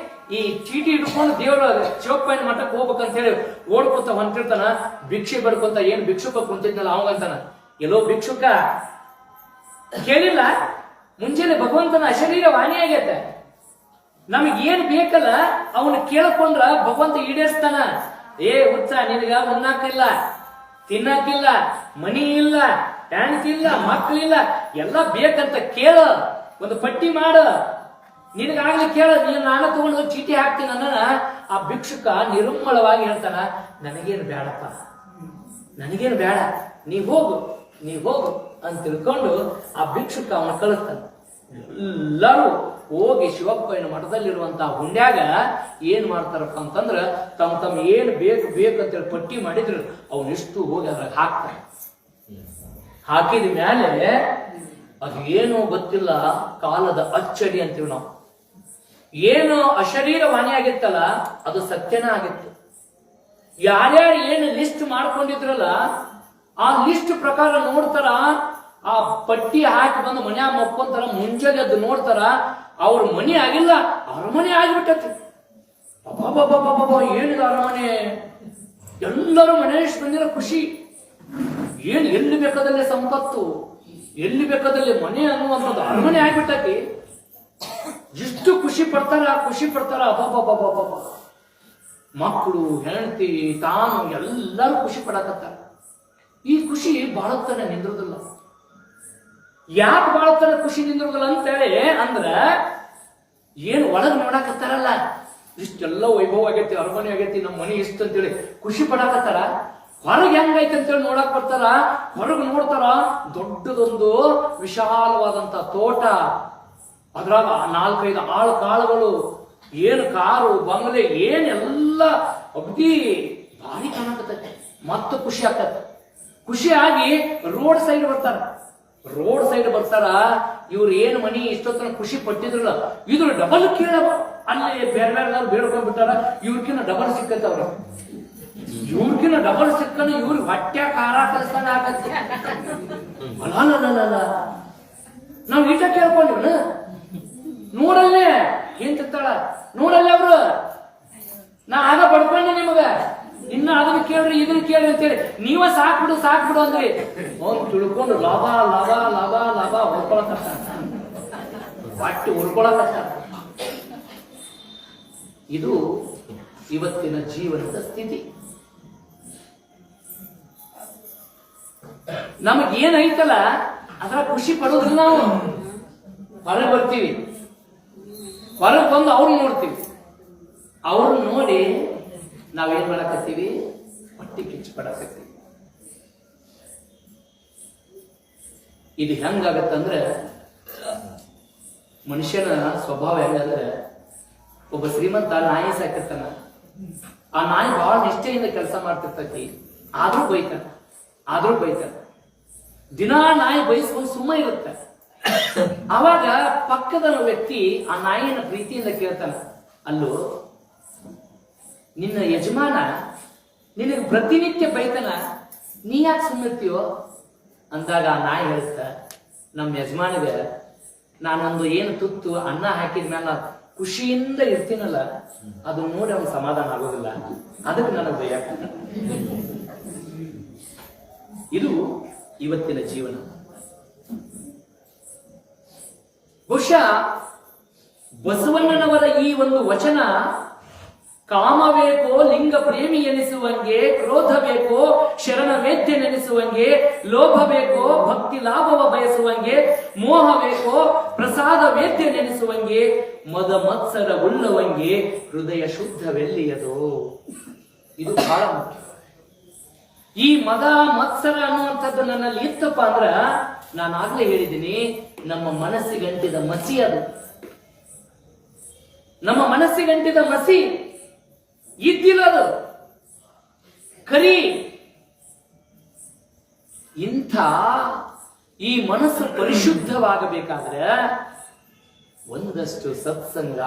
ಈ ಚೀಟಿ ಹಿಡ್ಕೊಂಡು ದೇವರ ಶಿವಪ್ಪಯ್ಯನ ಮಠಕ್ಕೆ ಹೋಗ್ಬೇಕಂತ ಹೇಳಿ ಓಡ್ಕೊತ ಹೊಂಟಿರ್ತಾನ. ಭಿಕ್ಷೆ ಬಡ್ಕೊಂತ ಏನ್ ಭಿಕ್ಷುಕ ಕುಂತಿದ್ನಲ್ಲ ಅವಂಗಂತಾನ, ಎಲ್ಲೋ ಭಿಕ್ಷುಕ ಕೇಳಿಲ್ಲ, ಮುಂಚೆನೆ ಭಗವಂತನ ಅಶರೀರ ವಾಣಿ ಆಗೈತೆ, ನಮಗ್ ಏನ್ ಬೇಕಲ್ಲ ಅವನು ಕೇಳ್ಕೊಂಡ್ರ ಭಗವಂತ ಈಡೇರಿಸ್ತಾನ. ಏ ಹುಚ್ಚ, ನಿನಗ ಉಣ್ಣಾಕಿಲ್ಲ, ತಿನ್ನಕ್ಕಿಲ್ಲ, ಮನಿ ಇಲ್ಲ, ಟ್ಯಾಂಕ್ ಇಲ್ಲ, ಮಕ್ಕಳಿಲ್ಲ, ಎಲ್ಲ ಬೇಕಂತ ಕೇಳ, ಒಂದು ಪಟ್ಟಿ ಮಾಡ, ನಿನಗಾಗ್ಲಿ ಕೇಳ, ನೀನು ನಾನು ತಗೊಂಡು ಚೀಟಿ ಹಾಕ್ತೀನಿ ಅನ್ನೋಣ. ಆ ಭಿಕ್ಷುಕ ನಿರ್ಮಲವಾಗಿ ಹೇಳ್ತಾನ, ನನಗೇನು ಬೇಡಪ್ಪ, ನನಗೇನು ಬೇಡ, ನೀ ಹೋಗು ಅಂತ ತಿಳ್ಕೊಂಡು ಆ ಭಿಕ್ಷುಕ ಅವನ ಕಳಿಸ್ತಾನ. ಎಲ್ಲರೂ ಹೋಗಿ ಶಿವಪ್ಪಯ್ಯನ ಮಠದಲ್ಲಿರುವಂತಹ ಹುಂಡ್ಯಾಗ ಏನ್ ಮಾಡ್ತಾರಪ್ಪ ಅಂತಂದ್ರ ತಮ್ಮ ಏನ್ ಬೇಕಂತೇಳಿ ಪಟ್ಟಿ ಮಾಡಿದ್ರು ಅವನಿಷ್ಟು ಹೋಗಿ ಅದ್ರಾಗ ಹಾಕ್ತಾರೆ. ಹಾಕಿದ ಮ್ಯಾಲೆ ಅದು ಏನೋ ಗೊತ್ತಿಲ್ಲ, ಕಾಲದ ಅಚ್ಚಡಿ ಅಂತೀವಿ ನಾವು. ಏನು ಅಶರೀರ ವಾಣಿ ಆಗಿತ್ತಲ್ಲ ಅದು ಸತ್ಯನ ಆಗಿತ್ತು. ಯಾರ್ಯಾರು ಏನು ಲಿಸ್ಟ್ ಮಾಡ್ಕೊಂಡಿದ್ರಲ್ಲ ಆ ಲಿಸ್ಟ್ ಪ್ರಕಾರ ನೋಡ್ತಾರ, ಆ ಪಟ್ಟಿ ಹಾಕಿ ಬಂದು ಮನ್ಯಾಗ ಮಕ್ಕೊಂತಾರ, ಮುಂಜಾನೆ ಎದ್ದು ನೋಡ್ತಾರ, ಅವ್ರ ಮನೆ ಆಗಿಲ್ಲ, ಅರಮನೆ ಆಗಿಬಿಟ್ಟತಿ. ಏನಿದ ಅರಮನೆ, ಎಲ್ಲರೂ ಮನೇಶ್ ಬಂದಿರೋ ಖುಷಿ. ಏನ್ ಎಲ್ಲಿ ಬೇಕಾದಲ್ಲಿ ಸಂಪತ್ತು, ಎಲ್ಲಿ ಬೇಕಾದಲ್ಲಿ ಮನೆ ಅನ್ನುವಂಥದ್ದು ಅರಮನೆ ಆಗಿಬಿಟ್ಟತಿ. ಎಷ್ಟು ಖುಷಿ ಪಡ್ತಾರ. ಅಬ್ಬಬ್ಬಬ್ಬಬ್ಬ, ಮಕ್ಕಳು, ಹೆಂಡತಿ, ತಾನು ಎಲ್ಲರೂ ಖುಷಿ ಪಡಕತ್ತಾರ. ಈ ಖುಷಿ ಬಾಳತನ ನಿಂದ್ರದಿಲ್ಲ. ಯಾಕೆ ಬಾಳತನ ಖುಷಿ ನಿಂದ್ರದಿಲ್ಲ ಅಂತೇಳಿ ಅಂದ್ರ, ಏನ್ ಒಳಗ್ ನೋಡಕತ್ತಾರಲ್ಲ, ಇಷ್ಟೆಲ್ಲ ವೈಭವ ಆಗೈತಿ, ಅರಮನೆ ಆಗೈತಿ, ನಮ್ಮ ಮನೆ ಇಷ್ಟ ಅಂತೇಳಿ ಖುಷಿ ಪಡಕತ್ತಾರ. ಹೊರಗೆ ಹೆಂಗೈತೆ ಅಂತೇಳಿ ನೋಡಕ್ ಬರ್ತಾರ. ಹೊರಗೆ ನೋಡ್ತಾರ, ದೊಡ್ಡದೊಂದು ವಿಶಾಲವಾದಂತ ತೋಟ, ಅದ್ರಾಗ 4-5 ಆಳು ಕಾಳುಗಳು, ಏನು ಕಾರು ಬಂಗ್ಲೆ, ಏನೆಲ್ಲ ಅಗ್ದಿ ಭಾರಿ ಕಾಣಕತ್ತೈತಿ. ಮತ್ತೆ ಖುಷಿ ಆಗ್ತದೆ. ಖುಷಿಯಾಗಿ ರೋಡ್ ಸೈಡ್ ಬರ್ತಾರ. ಇವ್ರು ಏನು ಮನಿ ಇಷ್ಟೊತ್ತನ ಖುಷಿ ಪಟ್ಟಿದ್ರಲ್ಲ, ಇದ್ರ ಡಬಲ್ ಕೇಳ, ಅಲ್ಲಿ ಬೇರೆ ಬೇಡ್ಕೊಂಡ್ಬಿಟ್ಟಾರ. ಇವ್ರಕಿನ್ನ ಡಬಲ್ ಸಿಕ್ಕತ್ತವ್ರ, ಇವ್ರಕಿನ್ನ ಡಬಲ್ ಸಿಕ್ಕನ ಇವ್ರಿಗೆ ಹೊಟ್ಟೆ ಖಾರ ಕಲಿಸ್ತಾನೆ ಆಗತ್ತೆ. ಅಲ್ಲ, ನಾವ್ ಈಟ ಕೇಳ್ಕೊಂಡಿವ್ನ, ನೋಡಲ್ಲೇ ಏನ್ ತಿಂತಾಳ, ನೋಡಲ್ಲ ಅವ್ರು, ನಾ ಆಗ ಬಡ್ಕೊಂಡೆ ನಿಮಗ, ಇನ್ನ ಅದನ್ನ ಕೇಳ್ರಿ ಇದನ್ನ ಕೇಳ್ರಿ ಅಂತೇಳಿ ನೀವ ಸಾಕ್ಬಿಡು ಅಂದ್ರಿ. ಅವ್ನು ತಿಳ್ಕೊಂಡು ಲಾಭ ಹೊರ್ಕೊಳಕತ್ತ, ಹೊಟ್ಟೆ ಹೊರ್ಕೊಳಕತ್ತ. ಇದು ಇವತ್ತಿನ ಜೀವನದ ಸ್ಥಿತಿ. ನಮಗೇನೈತಲ್ಲ ಅದರ ಖುಷಿ ಪಡೋದಿಲ್ಲ. ನಾವು ಹೊರಗೆ ಬರ್ತೀವಿ, ಹೊರಗೆ ಬಂದು ಅವ್ರನ್ನ ನೋಡ್ತೀವಿ, ಅವ್ರನ್ನ ನೋಡಿ ನಾವೇನ್ ಮಾಡಕತ್ತೀವಿ, ಹೊಟ್ಟೆ ಕಿಚ್ಚು ಪಡಕತ್ತೀವಿ. ಇದು ಹೆಂಗಾಗತ್ತಂದ್ರೆ, ಮನುಷ್ಯನ ಸ್ವಭಾವ ಹೆಂಗಂದ್ರೆ, ಒಬ್ಬ ಶ್ರೀಮಂತ ನಾಯಿ ಸಾಕಿರ್ತಾನ. ಆ ನಾಯಿ ಬಹಳ ನಿಷ್ಠೆಯಿಂದ ಕೆಲಸ ಮಾಡ್ತಿರ್ತೈತಿ, ಆದ್ರೂ ಬೈತಾನ. ದಿನಾ ನಾಯಿ ಬಯಸ್ಕೊಂಡು ಸುಮ್ಮ ಇರುತ್ತೆ. ಅವಾಗ ಪಕ್ಕದ ವ್ಯಕ್ತಿ ಆ ನಾಯಿನ ಪ್ರೀತಿಯಿಂದ ಕೇಳ್ತಾನ, ಅಲ್ಲೋ ನಿನ್ನ ಯಜಮಾನ ನಿನಗೆ ಪ್ರತಿನಿತ್ಯ ಬೈತಾನ, ನೀ ಯಾಕೆ ಸುಮ್ಮಿರ್ತೀಯೋ ಅಂದಾಗ ಆ ನಾಯಿ ಹೇಳ್ತ, ನಮ್ಮ ಯಜಮಾನಿಗೆ ನಾನೊಂದು ಏನು ತುತ್ತು ಅನ್ನ ಹಾಕಿದ್ಮೇಲೆ ಖುಷಿಯಿಂದ ಇರ್ತೀನಲ್ಲ, ಅದು ನೋಡಿ ಅವ್ನು ಸಮಾಧಾನ ಆಗೋದಿಲ್ಲ, ಅದಕ್ಕೆ ನನಗೆ ಬೈಯಾಕ. ಇದು ಇವತ್ತಿನ ಜೀವನ. ಬಹುಶಃ ಬಸವಣ್ಣನವರ ಈ ಒಂದು ವಚನ ಕಾಮ ಬೇಕೋ ಲಿಂಗ ಪ್ರೇಮಿ ಎನಿಸುವಂಗೆ, ಕ್ರೋಧ ಬೇಕೋ ಶರಣ ವೇದ್ಯ ನೆನೆಸುವಂಗೆ, ಲೋಭ ಬೇಕೋ ಭಕ್ತಿ ಲಾಭವ ಬಯಸುವಂಗೆ, ಮೋಹ ಬೇಕೋ ಪ್ರಸಾದ ವೇದ್ಯ ನೆನೆಸುವಂಗೆ, ಮದ ಮತ್ಸರ ಉಳ್ಳವಂಗೆ ಹೃದಯ ಶುದ್ಧವೆಲ್ಲಿಯದೋ. ಇದು ಬಹಳ ಮುಖ್ಯ. ಈ ಮದ ಮತ್ಸರ ಅನ್ನುವಂಥದ್ದು ನನ್ನಲ್ಲಿ ಇತ್ತಪ್ಪ ಅಂದ್ರ, ನಾನು ಆಗ್ಲೇ ಹೇಳಿದ್ದೀನಿ, ನಮ್ಮ ಮನಸ್ಸಿಗಂಟಿದ ಮಸಿ ಅದು. ನಮ್ಮ ಮನಸ್ಸಿಗಂಟಿದ ಮಸಿ ಇದ್ದಿಲ್ಲದು ಕರಿ. ಇಂಥ ಈ ಮನಸ್ಸು ಪರಿಶುದ್ಧವಾಗಬೇಕಾದ್ರೆ ಒಂದಷ್ಟು ಸತ್ಸಂಗ,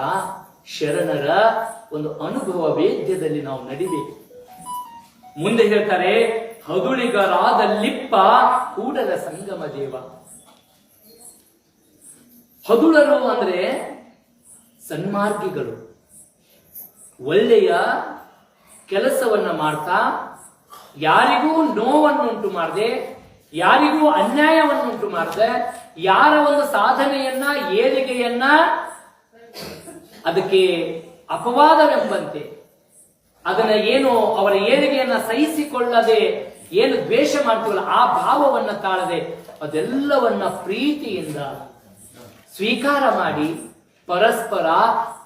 ಶರಣರ ಒಂದು ಅನುಭವ ವೇದ್ಯದಲ್ಲಿ ನಾವು ನಡಿಬೇಕು. ಮುಂದೆ ಹೇಳ್ತಾರೆ, ಹದುಳಿಗರಾದ ಲಿಪ್ಪ ಕೂಡಲ ಸಂಗಮ ದೇವ. ಹದುಳರು ಅಂದ್ರೆ ಸನ್ಮಾರ್ಗಿಗಳು, ಒಳ್ಳೆಯ ಕೆಲಸವನ್ನ ಮಾಡ್ತಾ ಯಾರಿಗೂ ನೋವನ್ನುಂಟು ಮಾಡದೆ, ಯಾರಿಗೂ ಅನ್ಯಾಯವನ್ನುಂಟು ಮಾಡದೆ, ಯಾರ ಒಂದು ಸಾಧನೆಯನ್ನ ಏಳಿಗೆಯನ್ನ ಅದಕ್ಕೆ ಅಪವಾದವೆಂಬಂತೆ, ಅದನ್ನ ಏನು ಅವರ ಏಳಿಗೆಯನ್ನ ಸಹಿಸಿಕೊಳ್ಳದೆ ಏನು ದ್ವೇಷ ಮಾಡ್ತೀವಲ್ಲ ಆ ಭಾವವನ್ನ ತಾಳದೆ ಅದೆಲ್ಲವನ್ನ ಪ್ರೀತಿಯಿಂದ ಸ್ವೀಕಾರ ಮಾಡಿ ಪರಸ್ಪರ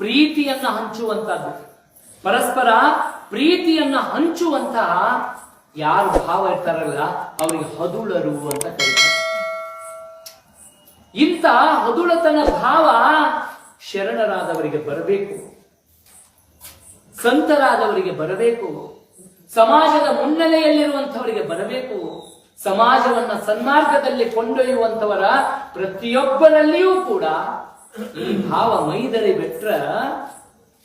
ಪ್ರೀತಿಯನ್ನ ಹಂಚುವಂತದ್ದು, ಪರಸ್ಪರ ಪ್ರೀತಿಯನ್ನ ಹಂಚುವಂತಹ ಯಾರು ಭಾವ ಇರ್ತಾರಲ್ಲ ಅವರಿಗೆ ಹದುಳರು ಅಂತ ಕರೀತಾರೆ. ಇಂಥ ಹದುಳತನ ಭಾವ ಶರಣರಾದವರಿಗೆ ಬರಬೇಕು, ಸಂತರಾದವರಿಗೆ ಬರಬೇಕು, ಸಮಾಜದ ಮುನ್ನೆಲೆಯಲ್ಲಿರುವಂತವರಿಗೆ ಬರಬೇಕು. ಸಮಾಜವನ್ನ ಸನ್ಮಾರ್ಗದಲ್ಲಿ ಕೊಂಡೊಯ್ಯುವಂತವರ ಪ್ರತಿಯೊಬ್ಬರಲ್ಲಿಯೂ ಕೂಡ ಈ ಭಾವ ಮೈದರಿ ಬಿಟ್ರ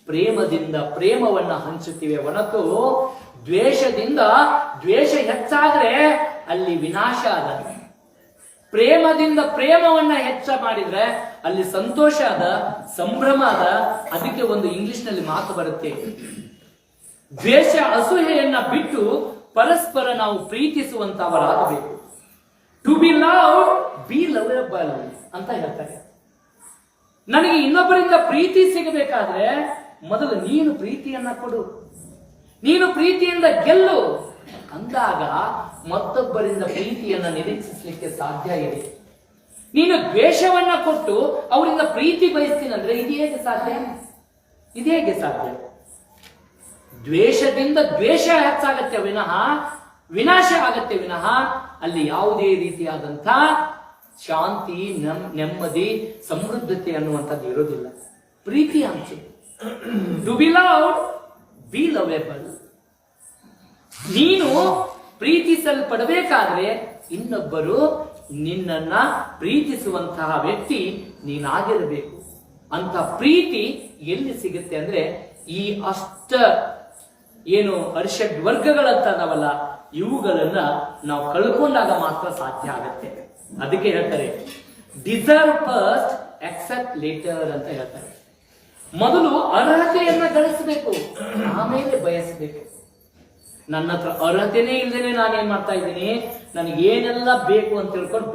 ಪ್ರೇಮದಿಂದ ಪ್ರೇಮವನ್ನ ಹಂಚುತ್ತಿವೆ ಹೊರತು ದ್ವೇಷದಿಂದ ದ್ವೇಷ ಹೆಚ್ಚಾದ್ರೆ ಅಲ್ಲಿ ವಿನಾಶ ಅದ. ಪ್ರೇಮದಿಂದ ಪ್ರೇಮವನ್ನ ಹೆಚ್ಚ ಮಾಡಿದ್ರೆ ಅಲ್ಲಿ ಸಂತೋಷ ಅದ, ಸಂಭ್ರಮ ಅದ. ಅದಕ್ಕೆ ಒಂದು ಇಂಗ್ಲಿಷ್ ನಲ್ಲಿ ಮಾತು ಬರುತ್ತೆ, ದ್ವೇಷ ಅಸೂಯೆಯನ್ನ ಬಿಟ್ಟು ಪರಸ್ಪರ ನಾವು ಪ್ರೀತಿಸುವಂತವರಾಗಬೇಕು. To be love be lovable ಅಂತ ಹೇಳ್ತಾರೆ. ನನಗೆ ಇನ್ನೊಬ್ಬರಿಂದ ಪ್ರೀತಿ ಸಿಗಬೇಕಾದ್ರೆ ಮೊದಲು ನೀನು ಪ್ರೀತಿಯನ್ನ ಕೊಡು, ನೀನು ಪ್ರೀತಿಯಿಂದ ಗೆಲ್ಲು ಅಂದಾಗ ಮತ್ತೊಬ್ಬರಿಂದ ಪ್ರೀತಿಯನ್ನ ನಿರೀಕ್ಷಿಸಲಿಕ್ಕೆ ಸಾಧ್ಯ ಇದೆ. ನೀನು ದ್ವೇಷವನ್ನ ಕೊಟ್ಟು ಅವರಿಂದ ಪ್ರೀತಿ ಬಯಸ್ತೀನಂದ್ರೆ ಇದು ಹೇಗೆ ಸಾಧ್ಯ? ಇದು ಹೇಗೆ ಸಾಧ್ಯ? ದ್ವೇಷದಿಂದ ದ್ವೇಷ ಹೆಚ್ಚಾಗತ್ತೆ ವಿನಃ ವಿನಾಶ ಆಗತ್ತೆ ವಿನಃ ಅಲ್ಲಿ ಯಾವುದೇ ರೀತಿಯಾದಂಥ ಶಾಂತಿ, ನೆಮ್ಮದಿ, ಸಮೃದ್ಧತೆ ಅನ್ನುವಂಥದ್ದು ಇರೋದಿಲ್ಲ. ಪ್ರೀತಿ ಹಂಚು. To be love be lovable. ನೀನು ಪ್ರೀತಿಸಲ್ಪಡಬೇಕಾದ್ರೆ ಇನ್ನೊಬ್ಬರು ನಿನ್ನನ್ನ ಪ್ರೀತಿಸುವಂತಹ ವ್ಯಕ್ತಿ ನೀನಾಗಿರಬೇಕು. ಅಂತ ಪ್ರೀತಿ ಎಲ್ಲಿ ಸಿಗುತ್ತೆ ಅಂದ್ರೆ ಈ ಅಷ್ಟ ಏನು ಅರಿಷಡ್ ವರ್ಗಗಳಂತದವಲ್ಲ ಇವುಗಳನ್ನ ನಾವು ಕಳ್ಕೊಂಡಾಗ ಮಾತ್ರ ಸಾಧ್ಯ ಆಗತ್ತೆ. ಅದಕ್ಕೆ ಹೇಳ್ತಾರೆ ಡಿಸರ್ವ್ ಫಸ್ಟ್ ಅಕ್ಸೆಪ್ಟ್ ಲೇಟರ್ ಅಂತ ಹೇಳ್ತಾರೆ. ಮೊದಲು ಅರ್ಹತೆಯನ್ನ ಗಳಿಸಬೇಕು, ಆಮೇಲೆ ಬಯಸಬೇಕು. ನನ್ನ ಹತ್ರ ಅರ್ಹತೆನೇ ಇಲ್ಲದೇನೆ ನಾನೇನ್ ಮಾಡ್ತಾ ಇದ್ದೀನಿ, ನನಗೆ ಏನೆಲ್ಲ ಬೇಕು ಅಂತ ತಿಳ್ಕೊಂಡು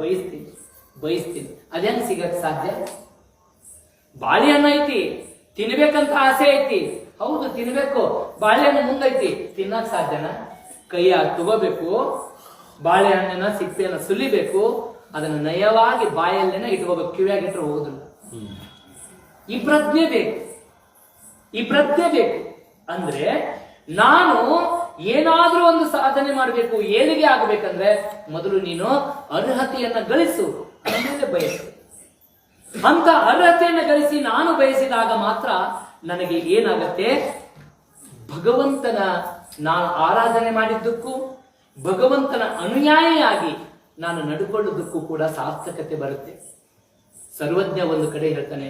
ಬಯಸ್ತೀನಿ. ಅದೇನು ಸಿಗಕ್ ಸಾಧ್ಯ? ಬಾಳೆಹಣ್ಣು ಐತಿ, ತಿನ್ಬೇಕಂತ ಆಸೆ ಐತಿ, ಹೌದು ತಿನ್ಬೇಕು. ಬಾಳೆಹಣ್ಣು ಮುಂದೈತಿ, ತಿನ್ನಕ್ ಸಾಧ್ಯನಾ? ಕೈಯಾಗಿ ತಗೋಬೇಕು, ಬಾಳೆಹಣ್ಣಿನ ಸಿಪ್ಪೆಯನ್ನ ಸುಲಿಬೇಕು, ಅದನ್ನ ನಯವಾಗಿ ಬಾಯಲ್ಲೇನ ಇಟ್ಕೋಬೇಕು, ಕಿವಿಯಾಗಿಟ್ರೆ ಹೋಗುದಿಲ್ಲ. ಈ ಪ್ರಜ್ಞೆ ಬೇಕು. ಅಂದ್ರೆ ನಾನು ಏನಾದ್ರೂ ಒಂದು ಸಾಧನೆ ಮಾಡಬೇಕು, ಏಳಿಗೆ ಆಗಬೇಕಂದ್ರೆ ಮೊದಲು ನೀನು ಅರ್ಹತೆಯನ್ನ ಗಳಿಸು, ಆಮೇಲೆ ಬಯಸು. ಅಂತ ಅರ್ಹತೆಯನ್ನು ಗಳಿಸಿ ನಾನು ಬಯಸಿದಾಗ ಮಾತ್ರ ನನಗೆ ಏನಾಗತ್ತೆ, ಭಗವಂತನ ನಾನು ಆರಾಧನೆ ಮಾಡಿದ್ದಕ್ಕೂ ಭಗವಂತನ ಅನುಯಾಯಿಯಾಗಿ ನಾನು ನಡ್ಕೊಳ್ಳೋದಕ್ಕೂ ಕೂಡ ಸಾರ್ಥಕತೆ ಬರುತ್ತೆ. ಸರ್ವಜ್ಞ ಒಂದು ಕಡೆ ಹೇಳ್ತಾನೆ,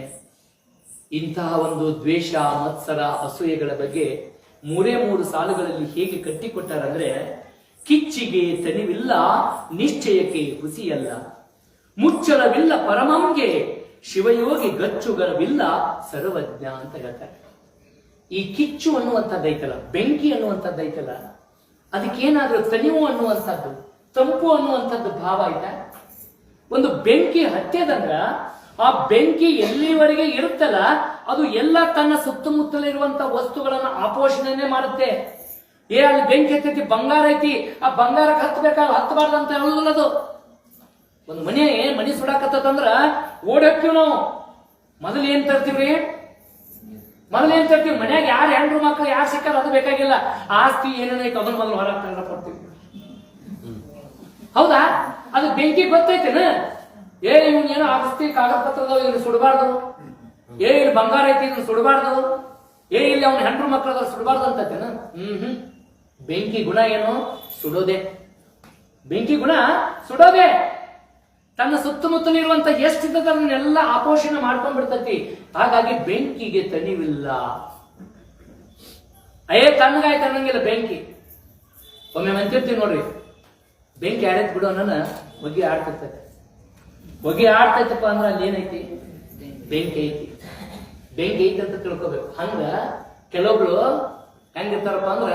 ಇಂತಹ ಒಂದು ದ್ವೇಷ, ಮತ್ಸರ, ಅಸೂಯೆಗಳ ಬಗ್ಗೆ 3 ಸಾಲುಗಳಲ್ಲಿ ಹೇಗೆ ಕಟ್ಟಿಕೊಟ್ಟಾರಂದ್ರೆ, ಕಿಚ್ಚಿಗೆ ತನಿವಿಲ್ಲ, ನಿಶ್ಚಯಕ್ಕೆ ಹುಸಿಯಲ್ಲ, ಮುಚ್ಚಳವಿಲ್ಲ ಪರಮಂಗೆ, ಶಿವಯೋಗಿ ಗಚ್ಚುಗರವಿಲ್ಲ ಸರ್ವಜ್ಞ ಅಂತ ಹೇಳ್ತಾರೆ. ಈ ಕಿಚ್ಚು ಅನ್ನುವಂಥದ್ದೈತಲ್ಲ, ಬೆಂಕಿ ಅನ್ನುವಂಥದ್ದೈತಲ್ಲ, ಅದಕ್ಕೇನಾದ್ರೂ ತನಿವು ಅನ್ನುವಂಥದ್ದು, ತಂಪು ಅನ್ನುವಂಥದ್ದು ಭಾವ ಆಯ್ತಾ? ಒಂದು ಬೆಂಕಿ ಹತ್ಯದಂದ್ರ ಆ ಬೆಂಕಿ ಎಲ್ಲಿವರೆಗೆ ಇರುತ್ತಲ್ಲ ಅದು ಎಲ್ಲ ತನ್ನ ಸುತ್ತಮುತ್ತಲಿರುವಂತ ವಸ್ತುಗಳನ್ನ ಆಪೋಷಣೆ ಮಾಡುತ್ತೆ. ಅಲ್ಲಿ ಬೆಂಕಿ ಹತ್ತೈತಿ, ಬಂಗಾರ ಐತಿ, ಆ ಬಂಗಾರಕ್ಕೆ ಹತ್ತಬೇಕಾದ್ರೆ ಹತ್ತಬಾರ್ದು ಅಂತ ಹೇಳುದಿಲ್ಲ ಅದು. ಒಂದು ಮನೆ ಸುಡಾಕತ್ತಂದ್ರ ಓಡಕ್ಕಿವ್ ನಾವು. ಮೊದಲು ಏನ್ ತರ್ತೀವಿ? ಮನ್ಯಾಗ ಯಾರು ಹೆಣ್ರು ಮಕ್ಕಳು ಯಾರು ಸಿಕ್ಕಾರ ಅದು ಬೇಕಾಗಿಲ್ಲ, ಆಸ್ತಿ ಏನೇನೈತೆ ಅದನ್ನ ಮೊದಲು ಹೊರ ಕೊಡ್ತೀವಿ. ಹೌದಾ? ಅದು ಬೆಂಕಿ ಗೊತ್ತೈತೇನ? ಇವನೇನೋ ಆಸ್ತಿ ಕಾಗದ ಪತ್ರದ ಇದನ್ನ ಸುಡಬಾರ್ದು, ಇಲ್ಲಿ ಬಂಗಾರ ಐತಿ ಇದನ್ನ ಸುಡಬಾರ್ದು, ಇಲ್ಲಿ ಅವನ ಹೆಣ್ರು ಮಕ್ಕಳದ ಸುಡಬಾರ್ದು ಅಂತೇನ? ಬೆಂಕಿ ಗುಣ ಏನು? ಸುಡೋದೆ. ಬೆಂಕಿ ಗುಣ ಸುಡೋದೆ. ತನ್ನ ಸುತ್ತಮುತ್ತಲಿರುವಂತ ಎಷ್ಟಿದ್ದದ ಅದನ್ನೆಲ್ಲ ಆಪೋಷಣೆ ಮಾಡ್ಕೊಂಡ್ಬಿಡ್ತತಿ. ಹಾಗಾಗಿ ಬೆಂಕಿಗೆ ತನಿವಿಲ್ಲ. ತಣ್ಣಗಾಯ್ತು ಅನ್ನಂಗಿಲ್ಲ ಬೆಂಕಿ. ಒಮ್ಮೆ ಮಂತಿರ್ತೀವಿ ನೋಡ್ರಿ, ಬೆಂಕಿ ಆಡೈತ್ ಬಿಡು ಅನ್ನನ ಹೊಗೆ ಆಡ್ತಿರ್ತೈತೆ. ಹೊಗೆ ಆಡ್ತೈತಪ್ಪ ಅಂದ್ರೆ ಅಲ್ಲಿ ಏನೈತಿ? ಬೆಂಕಿ ಐತಿ. ಬೆಂಕಿ ಐತಿ ಅಂತ ತಿಳ್ಕೊಬೇಕು. ಹಂಗ ಕೆಲವೊಬ್ರು ಹೆಂಗಿರ್ತಾರಪ್ಪ ಅಂದ್ರ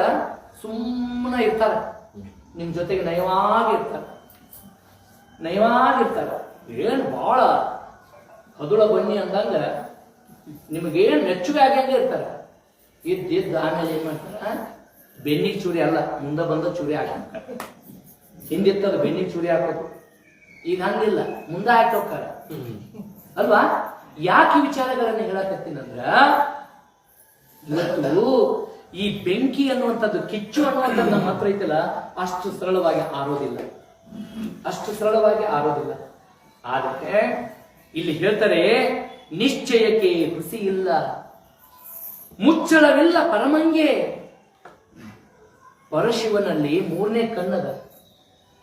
ಸುಮ್ಮನೆ ಇರ್ತಾರ, ನಿಮ್ ಜೊತೆಗೆ ನಯವಾಗಿರ್ತಾರ. ಏನ್ ಬಹಳ ಹದುಳ ಬನ್ನಿ ಅಂದಂಗ ನಿಮಗೇನ್ ಮೆಚ್ಚುಗೆ ಆಗಂಗೆ ಇರ್ತಾರ. ಇದ್ದ ಆಮೇಲೆ ಏನ್ ಮಾಡ್ತಾರ? ಬೆನ್ನಿಗೆ ಚೂರಿ ಅಲ್ಲ, ಮುಂದೆ ಬಂದ ಚೂರಿ ಹಾಕ್ತಾರೆ. ಹಿಂದಿತ್ತದ ಬೆನ್ನಿಗೆ ಚೂರಿ ಹಾಕೋದು, ಈಗ ಹಂಗಿಲ್ಲ, ಮುಂದೆ ಹಾಕಿ ಹೋಗ್ತಾರ ಅಲ್ವಾ? ಯಾಕೆ ವಿಚಾರಗಳನ್ನ ಹೇಳಕತ್ತೀನಂದ್ರ, ಇವತ್ತು ಈ ಬೆಂಕಿ ಅನ್ನುವಂಥದ್ದು, ಕಿಚ್ಚು ಅನ್ನುವಂಥದ್ದು ನಮ್ಮ ಹತ್ರ ಐತಲ್ಲ, ಅಷ್ಟು ಸರಳವಾಗಿ ಆರೋದಿಲ್ಲ. ಆದರೆ ಇಲ್ಲಿ ಹೇಳ್ತಾರೆ, ನಿಶ್ಚಯಕ್ಕೆ ಹುಸಿ ಇಲ್ಲ, ಮುಚ್ಚಳವಿಲ್ಲ ಪರಮಂಗೆ. ಪರಶಿವನಲ್ಲಿ 3ನೇ ಕಣ್ಣದ.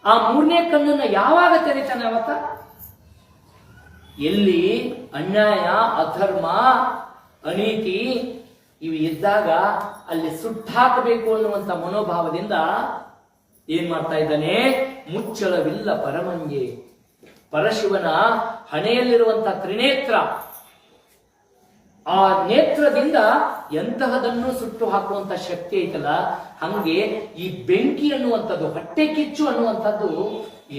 ಆ 3ನೇ ಕಣ್ಣನ್ನ ಯಾವಾಗ ತೆರೀತಾನೆ? ಅವತ್ತ ಎಲ್ಲಿ ಅನ್ಯಾಯ, ಅಧರ್ಮ, ಅನೀತಿ ಇವು ಇದ್ದಾಗ ಅಲ್ಲಿ ಸುಟ್ಟಾಕಬೇಕು ಅನ್ನುವಂತ ಮನೋಭಾವದಿಂದ ಏನ್ ಮಾಡ್ತಾ ಇದ್ದಾನೆ? ಮುಚ್ಚಳವಿಲ್ಲ ಪರಮಂಗೆ. ಪರಶಿವನ ಹಣೆಯಲ್ಲಿರುವಂತಹ ತ್ರಿನೇತ್ರ, ಆ ನೇತ್ರದಿಂದ ಎಂತಹದನ್ನು ಸುಟ್ಟು ಹಾಕುವಂತ ಶಕ್ತಿ ಐತಲ್ಲ, ಹಂಗೆ ಈ ಬೆಂಕಿ ಅನ್ನುವಂಥದ್ದು, ಹೊಟ್ಟೆ ಕಿಚ್ಚು ಅನ್ನುವಂಥದ್ದು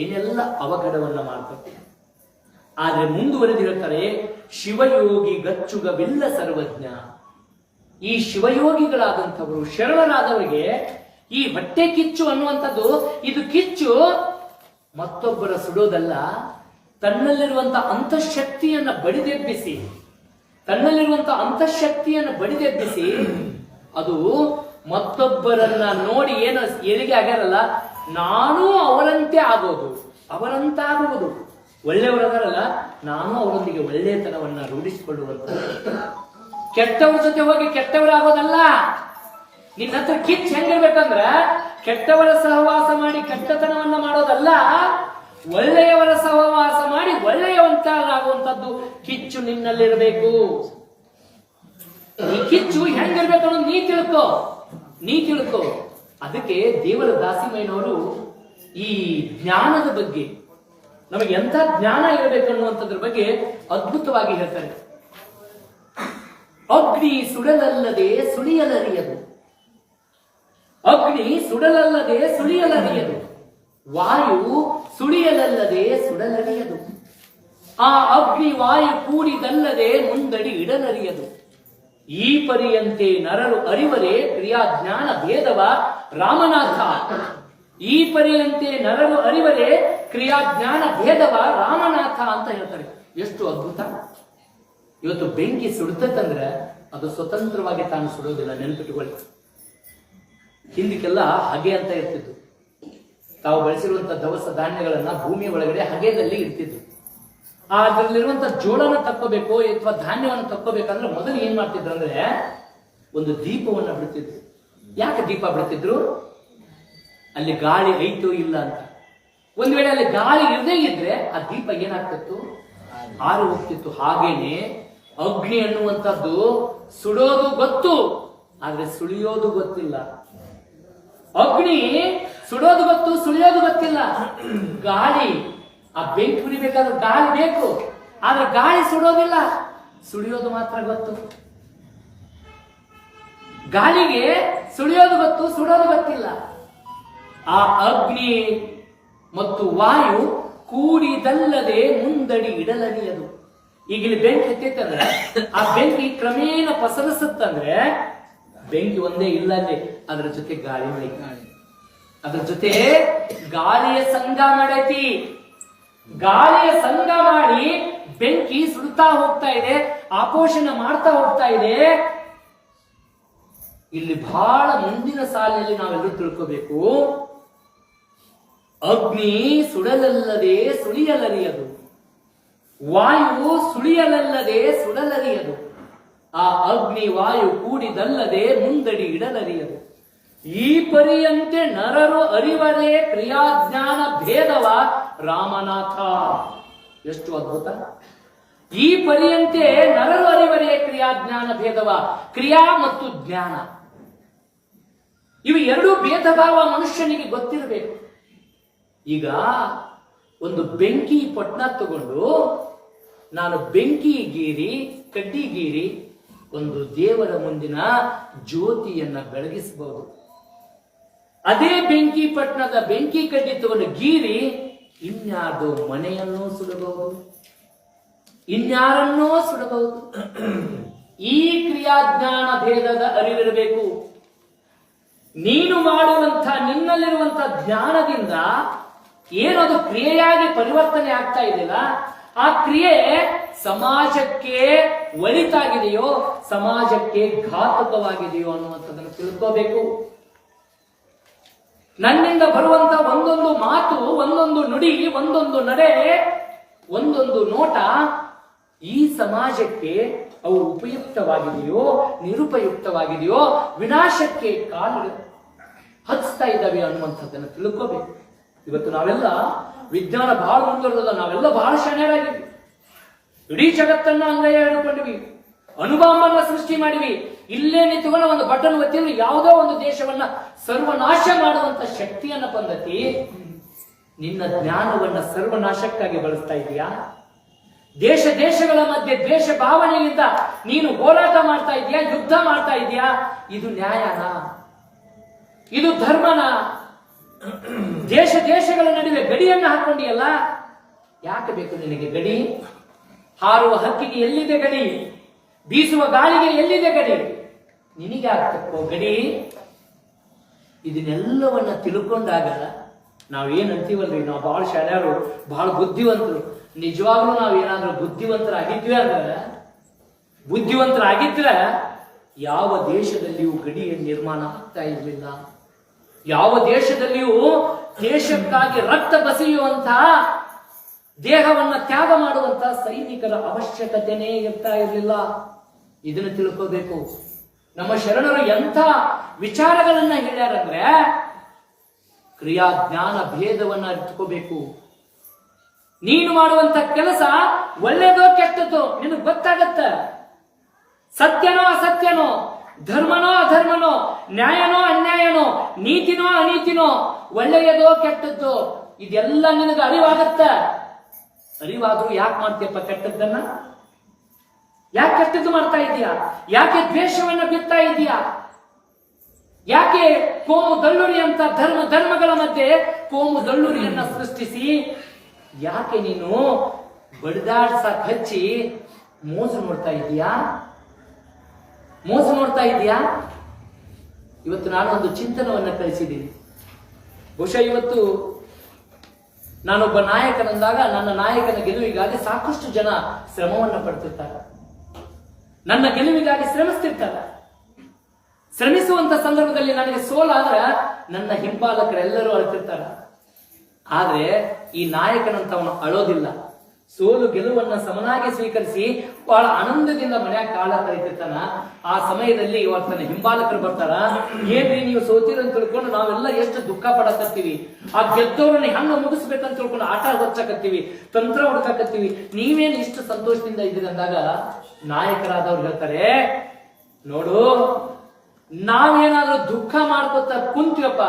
ಏನೆಲ್ಲ ಅವಘಡವನ್ನ ಮಾಡ್ತದೆ. ಆದ್ರೆ ಮುಂದುವರೆದು ಹೇಳ್ತಾರೆ, ಶಿವಯೋಗಿ ಗಚ್ಚುಗವಿಲ್ಲ ಸರ್ವಜ್ಞ. ಈ ಶಿವಯೋಗಿಗಳಾದಂಥವರು, ಶರಣರಾದವರಿಗೆ ಈ ಹೊಟ್ಟೆ ಕಿಚ್ಚು ಅನ್ನುವಂಥದ್ದು, ಇದು ಕಿಚ್ಚು ಮತ್ತೊಬ್ಬರ ಸುಡೋದಲ್ಲ, ತನ್ನಲ್ಲಿರುವಂತಹ ಅಂತಃಶಕ್ತಿಯನ್ನ ಬಡಿದೆಬ್ಬಿಸಿ ಅದು ಮತ್ತೊಬ್ಬರನ್ನ ನೋಡಿ ಏನು ಏಳಿಗೆ ಆಗ್ಯಾರಲ್ಲ, ನಾನು ಅವರಂತಾಗುವುದು. ಒಳ್ಳೆಯವರದಾರಲ್ಲ, ನಾನು ಅವರೊಂದಿಗೆ ಒಳ್ಳೆಯತನವನ್ನ ರೂಢಿಸಿಕೊಳ್ಳುವಂತ. ಕೆಟ್ಟವ್ರ ಜೊತೆ ಹೋಗಿ ಕೆಟ್ಟವರಾಗೋದಲ್ಲ. ನಿನ್ನ ಹತ್ರ ಕಿಚ್ಚು ಹೆಂಗಿರ್ಬೇಕಂದ್ರ, ಕೆಟ್ಟವರ ಸಹವಾಸ ಮಾಡಿ ಕೆಟ್ಟತನವನ್ನ ಮಾಡೋದಲ್ಲ, ಒಳ್ಳೆಯವರ ಸಹವಾಸ ಮಾಡಿ ಒಳ್ಳೆಯವಂತಾಗುವಂತದ್ದು ಕಿಚ್ಚು ನಿನ್ನಲ್ಲಿರಬೇಕು. ಈ ಕಿಚ್ಚು ಹೆಂಗಿರ್ಬೇಕು ಅನ್ನೋದು ನೀ ತಿಳ್ಕೋ. ಅದಕ್ಕೆ ದೇವರ ದಾಸಿಮಯ್ಯನವರು ಈ ಜ್ಞಾನದ ಬಗ್ಗೆ, ನಮಗೆ ಎಂಥ ಜ್ಞಾನ ಇರಬೇಕು ಅನ್ನುವಂಥದ್ರ ಬಗ್ಗೆ ಅದ್ಭುತವಾಗಿ ಹೇಳ್ತಾರೆ. ಅಗ್ನಿ ಸುಡಲಲ್ಲದೆ ಸುಳಿಯಲರಿಯದು, ವಾಯು ಸುಳಿಯಲಲ್ಲದೆ ಸುಡಲರಿಯದು. ಆ ಅಗ್ನಿ ವಾಯು ಕೂಡಿದಲ್ಲದೆ ಮುಂದಡಿ ಇಡಲರಿಯದು. ಈ ಪರಿಯಂತೆ ನರರು ಅರಿವರೆ ಕ್ರಿಯಾ ಜ್ಞಾನ ಭೇದವ ರಾಮನಾಥ. ಈ ಪರಿಯಂತೆ ನರರು ಅರಿವರೆ ಕ್ರಿಯಾ ಜ್ಞಾನ ಭೇದವ ರಾಮನಾಥ ಅಂತ ಹೇಳ್ತಾರೆ. ಎಷ್ಟು ಅದ್ಭುತ! ಇವತ್ತು ಬೆಂಕಿ ಸುಡ್ತಂದ್ರೆ ಅದು ಸ್ವತಂತ್ರವಾಗಿ ತಾನು ಸುಡೋದಿಲ್ಲ. ನೆನಪಿಟ್ಟುಕೊಳ್ಳಿ, ಹಿಂದಕ್ಕೆಲ್ಲ ಹಗೆ ಅಂತ ಇರ್ತಿದ್ದು. ತಾವು ಬಳಸಿರುವಂತಹ ದವಸ ಧಾನ್ಯಗಳನ್ನ ಭೂಮಿಯ ಒಳಗಡೆ ಹಗೆದಲ್ಲಿ ಇರ್ತಿದ್ರು. ಅದರಲ್ಲಿರುವಂತ ಜೋಳನ ತಕ್ಕೋಬೇಕು ಅಥವಾ ಧಾನ್ಯವನ್ನು ತಕ್ಕೋಬೇಕಂದ್ರೆ ಮೊದಲು ಏನ್ ಮಾಡ್ತಿದ್ರು ಅಂದ್ರೆ ಒಂದು ದೀಪವನ್ನ ಬಿಡ್ತಿದ್ರು. ಯಾಕೆ ದೀಪ ಬಿಡ್ತಿದ್ರು? ಅಲ್ಲಿ ಗಾಳಿ ಐತೋ ಇಲ್ಲ ಅಂತ. ಒಂದ್ ವೇಳೆ ಅಲ್ಲಿ ಗಾಳಿ ಇರದೇ ಇದ್ರೆ ಆ ದೀಪ ಏನಾಗ್ತಿತ್ತು? ಆರು ಹೋಗ್ತಿತ್ತು. ಹಾಗೇನೆ ಅಗ್ನಿ ಅನ್ನುವಂಥದ್ದು ಸುಡೋದು ಗೊತ್ತು, ಆದ್ರೆ ಸುಳಿಯೋದು ಗೊತ್ತಿಲ್ಲ. ಅಗ್ನಿ ಸುಡೋದು ಗೊತ್ತು, ಸುಳಿಯೋದು ಗೊತ್ತಿಲ್ಲ. ಗಾಳಿ, ಆ ಬೆಂಕಿ ಉರಿಬೇಕಾದ್ರೆ ಗಾಳಿ ಬೇಕು, ಆದ್ರೆ ಗಾಳಿ ಸುಡೋದಿಲ್ಲ, ಸುಳಿಯೋದು ಮಾತ್ರ ಗೊತ್ತು. ಗಾಳಿಗೆ ಸುಳಿಯೋದು ಗೊತ್ತು, ಸುಡೋದು ಗೊತ್ತಿಲ್ಲ. ಆ ಅಗ್ನಿ ಮತ್ತು ವಾಯು ಕೂಡಿದಲ್ಲದೆ ಮುಂದಡಿ ಇಡಲರಿಯದು. ಈಗ ಇಲ್ಲಿ ಬೆಂಕಿ ಎತ್ತಿತ್ತಂದ್ರೆ ಆ ಬೆಂಕಿ ಕ್ರಮೇಣ ಪಸರಿಸುತ್ತಂದ್ರೆ ಬೆಂಕಿ ಒಂದೇ ಇಲ್ಲ ಅಲ್ಲಿ, ಅದರ ಜೊತೆ ಗಾಳಿ ಗಾಳಿ, ಅದ್ರ ಜೊತೆ ಗಾಳಿಯ ಸಂಘ ಮಾಡೈತಿ. ಗಾಳಿಯ ಸಂಘ ಮಾಡಿ ಬೆಂಕಿ ಸುಡ್ತಾ ಹೋಗ್ತಾ ಇದೆ, ಆಪೋಷಣ ಮಾಡ್ತಾ ಹೋಗ್ತಾ ಇದೆ. ಇಲ್ಲಿ ಬಹಳ ಮುಂದಿನ ಸಾಲಿನಲ್ಲಿ ನಾವೆಲ್ಲರೂ ತಿಳ್ಕೋಬೇಕು, ಅಗ್ನಿ ಸುಡಲಲ್ಲದೆ ಸುಳಿಯಲರಿಯದು, ವಾಯು ಸುಳಿಯಲಲ್ಲದೆ ಸುಡಲರಿಯದು, ಆ ಅಗ್ನಿ ವಾಯು ಕೂಡಿದಲ್ಲದೆ ಮುಂದಡಿ ಇಡಲರಿಯದು. ಈ ಪರಿಯಂತೆ ನರರು ಅರಿವರೇ ಕ್ರಿಯಾಜ್ಞಾನ ಭೇದವ ರಾಮನಾಥ. ಎಷ್ಟು ಅದ್ಭುತ! ಈ ಪರಿಯಂತೆ ನರರು ಅರಿವರೇ ಕ್ರಿಯಾಜ್ಞಾನ ಭೇದವ. ಕ್ರಿಯಾ ಮತ್ತು ಜ್ಞಾನ ಇವು ಎರಡೂ ಭೇದ ಭಾವ ಮನುಷ್ಯನಿಗೆ ಗೊತ್ತಿರಬೇಕು. ಈಗ ಒಂದು ಬೆಂಕಿ ಪೊಟ್ನ ತಗೊಂಡು ನಾನು ಬೆಂಕಿ ಗೀರಿ ಕಡ್ಡಿ ಗೀರಿ ಒಂದು ದೇವರ ಮುಂದಿನ ಜ್ಯೋತಿಯನ್ನ ಬೆಳಗಿಸಬಹುದು. ಅದೇ ಬೆಂಕಿ ಪಟ್ಟಣದ ಬೆಂಕಿ ಕಡ್ಡಿ ತಗೊಂಡು ಗೀರಿ ಇನ್ಯಾರ್ದು ಮನೆಯನ್ನೂ ಸುಡಬಹುದು, ಇನ್ಯಾರನ್ನೋ ಸುಡಬಹುದು. ಈ ಕ್ರಿಯಾಜ್ಞಾನ ಭೇದದ ಅರಿವಿರಬೇಕು. ನೀನು ಮಾಡುವಂತ ನಿನ್ನಲ್ಲಿರುವಂತ ಜ್ಞಾನದಿಂದ ಏನದು ಕ್ರಿಯೆಯಾಗಿ ಪರಿವರ್ತನೆ ಆಗ್ತಾ ಇದೆಯಲ್ಲ, ಆ ಕ್ರಿಯೆ ಸಮಾಜಕ್ಕೆ ಒಳಿತಾಗಿದೆಯೋ ಸಮಾಜಕ್ಕೆ ಘಾತಕವಾಗಿದೆಯೋ ಅನ್ನುವಂಥದ್ದನ್ನು ತಿಳ್ಕೋಬೇಕು. ನನ್ನಿಂದ ಬರುವಂತ ಒಂದೊಂದು ಮಾತು, ಒಂದೊಂದು ನುಡಿ, ಒಂದೊಂದು ನಡೆ, ಒಂದೊಂದು ನೋಟ ಈ ಸಮಾಜಕ್ಕೆ ಅವು ಉಪಯುಕ್ತವಾಗಿದೆಯೋ ನಿರುಪಯುಕ್ತವಾಗಿದೆಯೋ, ವಿನಾಶಕ್ಕೆ ಕಾಲು ಹಚ್ತಾ ಇದ್ದಾವೆ ಅನ್ನುವಂಥದ್ದನ್ನು ತಿಳ್ಕೋಬೇಕು. ಇವತ್ತು ನಾವೆಲ್ಲ ವಿಜ್ಞಾನ ಬಹಳ ಮುಂದುವರೆದ, ನಾವೆಲ್ಲ ಬಹಳ ಶಾಣ್ಯರಾಗಿದ್ವಿ. ಇಡೀ ಜಗತ್ತನ್ನ ಅಂಗೈಯ ಹಿಡ್ಕೊಂಡಿವಿ, ಅಣುಬಾಂಬನ್ನ ಸೃಷ್ಟಿ ಮಾಡಿವಿ. ಇಲ್ಲೇ ನಿಂತುಕೊಂಡು ಒಂದು ಬಟನ್ ಒತ್ತಿದ್ರೆ ಯಾವುದೋ ಒಂದು ದೇಶವನ್ನ ಸರ್ವನಾಶ ಮಾಡುವಂತ ಶಕ್ತಿಯನ್ನ ಬಂದತಿ. ನಿನ್ನ ಜ್ಞಾನವನ್ನ ಸರ್ವನಾಶಕ್ಕಾಗಿ ಬಳಸ್ತಾ ಇದೀಯಾ? ದೇಶ ದೇಶಗಳ ಮಧ್ಯೆ ದ್ವೇಷ ಭಾವನೆಯಿಂದ ನೀನು ಹೋರಾಟ ಮಾಡ್ತಾ ಇದೀಯಾ, ಯುದ್ಧ ಮಾಡ್ತಾ ಇದೀಯಾ? ಇದು ನ್ಯಾಯನ? ಇದು ಧರ್ಮನ? ದೇಶ ದೇಶಗಳ ನಡುವೆ ಗಡಿಯನ್ನ ಹಾಕೊಂಡಿಯಲ್ಲ, ಯಾಕೆ ಬೇಕು ನಿನಗೆ ಗಡಿ? ಹಾರುವ ಹಕ್ಕಿಗೆ ಎಲ್ಲಿದೆ ಗಡಿ? ಬೀಸುವ ಗಾಳಿಗೆ ಎಲ್ಲಿದೆ ಗಡಿ? ನಿನಗೆ ಆಗ್ತಕ್ಕೋ ಗಡಿ? ಇದನ್ನೆಲ್ಲವನ್ನ ತಿಳ್ಕೊಂಡಾಗ ನಾವೇನಂತೀವಲ್ರಿ, ನಾವು ಬಹಳ ಶಾಣ್ಯರು, ಬಹಳ ಬುದ್ಧಿವಂತರು. ನಿಜವಾಗ್ಲೂ ನಾವೇನಾದ್ರೂ ಬುದ್ಧಿವಂತರಾಗಿದ್ರೆ ಯಾವ ದೇಶದಲ್ಲಿಯೂ ಗಡಿಯ ನಿರ್ಮಾಣ ಆಗ್ತಾ ಇರಲಿಲ್ಲ. ಯಾವ ದೇಶದಲ್ಲಿಯೂ ದೇಶಕ್ಕಾಗಿ ರಕ್ತ ಬಸಿಯುವಂತಹ, ದೇಹವನ್ನ ತ್ಯಾಗ ಮಾಡುವಂತಹ ಸೈನಿಕರ ಅವಶ್ಯಕತೆನೇ ಇರ್ತಾ ಇರಲಿಲ್ಲ. ಇದನ್ನು ತಿಳ್ಕೋಬೇಕು. ನಮ್ಮ ಶರಣರು ಎಂಥ ವಿಚಾರಗಳನ್ನ ಹೇಳ್ಯಾರಂದ್ರೆ, ಕ್ರಿಯಾ ಜ್ಞಾನ ಭೇದವನ್ನ ಅರಿತುಕೋಬೇಕು. ನೀನು ಮಾಡುವಂತ ಕೆಲಸ ಒಳ್ಳೇದೋ ಕೆಟ್ಟದೋ ನಿನಗೆ ಗೊತ್ತಾಗತ್ತ. ಸತ್ಯನೋ ಅಸತ್ಯನೋ, ಧರ್ಮನೋ ಅಧರ್ಮನೋ, ನ್ಯಾಯನೋ ಅನ್ಯಾಯನೋ, ನೀತಿನೋ ಅನೀತಿನೋ, ಒಳ್ಳೆಯದೋ ಕೆಟ್ಟದ್ದೋ, ಇದೆಲ್ಲ ನಿನಗೆ ಅರಿವಾಗತ್ತ. ಅರಿವಾದ್ರೂ ಯಾಕೆ ಮಾಡ್ತೀಯಪ್ಪ ಕೆಟ್ಟದ್ದನ್ನ? ಯಾಕೆ ಕೆಟ್ಟದ್ದು ಮಾಡ್ತಾ ಇದೀಯಾ? ಯಾಕೆ ದ್ವೇಷವನ್ನ ಬಿತ್ತಾ ಇದೀಯಾ? ಯಾಕೆ ಕೋಮು ದಳ್ಳುರಿ ಅಂತ ಧರ್ಮಗಳ ಮಧ್ಯೆ ಕೋಮು ದಳ್ಳುರಿಯನ್ನ ಸೃಷ್ಟಿಸಿ ಯಾಕೆ ನೀನು ಬಡಿದಾಡ್ಸಕ್ ಹಚ್ಚಿ ಮೋಸು ನೋಡ್ತಾ ಇದೀಯಾ? ಇವತ್ತು ನಾನು ಒಂದು ಚಿಂತನವನ್ನ ಕಳಿಸಿದ್ದೀನಿ. ಬಹುಶಃ ಇವತ್ತು ನಾನೊಬ್ಬ ನಾಯಕನಂದಾಗ ನನ್ನ ನಾಯಕನ ಗೆಲುವಿಗಾಗಿ ಸಾಕಷ್ಟು ಜನ ಶ್ರಮವನ್ನ ಪಡ್ತಿರ್ತಾರೆ. ನನ್ನ ಗೆಲುವಿಗಾಗಿ ಶ್ರಮಿಸ್ತಿರ್ತಾರೆ. ಶ್ರಮಿಸುವಂತ ಸಂದರ್ಭದಲ್ಲಿ ನನಗೆ ಸೋಲಾದ್ರೆ ನನ್ನ ಹಿಂಪಾಲಕರೆಲ್ಲರೂ ಅಳ್ತಿರ್ತಾರೆ. ಆದ್ರೆ ಈ ನಾಯಕನಂತವನು ಅಳೋದಿಲ್ಲ. ಸೋಲು ಗೆಲುವನ್ನ ಸಮನಾಗಿ ಸ್ವೀಕರಿಸಿ ಬಹಳ ಆನಂದದಿಂದ ಮನ್ಯಾಗ ಕಾಲ ಕರೀತಿರ್ತಾನ. ಆ ಸಮಯದಲ್ಲಿ ಇವತ್ತನ ಹಿಂಬಾಲಕರು ಬರ್ತಾರ. ಏನ್ರಿ ನೀವು ಸೋತಿರ ಅಂತ ತಿಳ್ಕೊಂಡು ನಾವೆಲ್ಲ ಎಷ್ಟು ದುಃಖ ಪಡಕತ್ತೀವಿ, ಆ ಗೆದ್ದವ್ರನ್ನ ಹೆಂಗ ಮುಗಿಸ್ಬೇಕಂತ ತಿಳ್ಕೊಂಡು ಆಟ ಹೊಚ್ಚಕತ್ತೀವಿ, ತಂತ್ರ ಹುಡುಕತ್ತೀವಿ, ನೀವೇನು ಇಷ್ಟು ಸಂತೋಷದಿಂದ ಇದ್ದೀರಿ ಅಂದಾಗ ನಾಯಕರಾದವ್ರು ಹೇಳ್ತಾರೆ, ನೋಡು ನಾವೇನಾದ್ರೂ ದುಃಖ ಮಾಡ್ಕೊತ ಕುಂತೀವಪ್ಪ,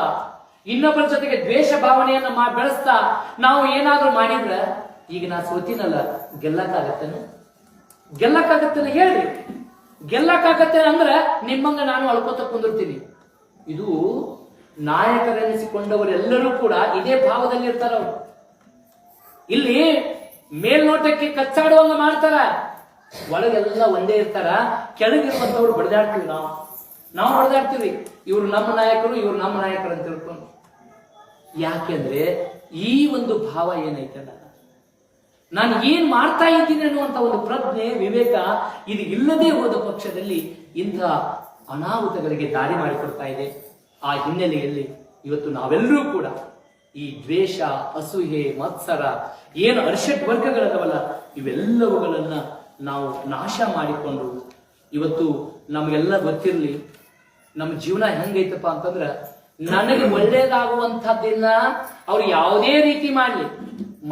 ಇನ್ನೊಬ್ಬರ ಜೊತೆಗೆ ದ್ವೇಷ ಭಾವನೆಯನ್ನ ಬೆಳೆಸ್ತಾ ನಾವು ಏನಾದ್ರೂ ಮಾಡಿದ್ರ, ಈಗ ನಾ ಸೋತಿನಲ್ಲ ಗೆಲ್ಲಕ್ಕಾಗತ್ತೇನೆ? ಗೆಲ್ಲಕ್ಕಾಗತ್ತೇನೆ ಹೇಳ್ರಿ. ಗೆಲ್ಲಕ್ಕಾಗತ್ತೆ ಅಂದ್ರೆ ನಿಮ್ಮಂಗ ನಾನು ಅಳ್ಕೋತ ಕುಂದಿರ್ತೀನಿ. ಇದು ನಾಯಕರೆನಿಸಿಕೊಂಡವರೆಲ್ಲರೂ ಕೂಡ ಇದೇ ಭಾವದಲ್ಲಿ ಇರ್ತಾರ. ಅವರು ಇಲ್ಲಿ ಮೇಲ್ನೋಟಕ್ಕೆ ಕಚ್ಚಾಡುವಂಗ ಮಾಡ್ತಾರ, ಒಳಗೆಲ್ಲ ಒಂದೇ ಇರ್ತಾರ. ಕೆಳಗಿರುವಂತವ್ರು ಬಡಿದಾಡ್ತೀವಿ, ನಾವು ಹೊಡೆದಾಡ್ತೀವಿ, ಇವ್ರು ನಮ್ಮ ನಾಯಕರು, ಇವ್ರು ನಮ್ಮ ನಾಯಕರು ಅಂತ ತಿಳ್ಕೊಂಡು. ಯಾಕೆಂದ್ರೆ ಈ ಒಂದು ಭಾವ ಏನೈತಲ್ಲ, ನಾನು ಏನ್ ಮಾಡ್ತಾ ಇದ್ದೀನಿ ಅನ್ನುವಂತ ಒಂದು ಪ್ರಜ್ಞೆ, ವಿವೇಕ ಇದು ಇಲ್ಲದೆ ಹೋದ ಪಕ್ಷದಲ್ಲಿ ಇಂಥ ಅನಾಹುತಗಳಿಗೆ ದಾರಿ ಮಾಡಿಕೊಡ್ತಾ ಇದೆ. ಆ ಹಿನ್ನೆಲೆಯಲ್ಲಿ ಇವತ್ತು ನಾವೆಲ್ಲರೂ ಕೂಡ ಈ ದ್ವೇಷ, ಅಸೂಯೆ, ಮತ್ಸರ ಏನು ಅರ್ಷಟ್ ವರ್ಗಗಳದವಲ್ಲ, ಇವೆಲ್ಲವುಗಳನ್ನ ನಾವು ನಾಶ ಮಾಡಿಕೊಂಡು ಇವತ್ತು ನಮಗೆಲ್ಲ ಗೊತ್ತಿರಲಿ ನಮ್ಮ ಜೀವನ ಹೆಂಗೈತಪ್ಪ ಅಂತಂದ್ರ, ನನಗೆ ಒಳ್ಳೇದಾಗುವಂಥದ್ದನ್ನ ಅವ್ರು ಯಾವುದೇ ರೀತಿ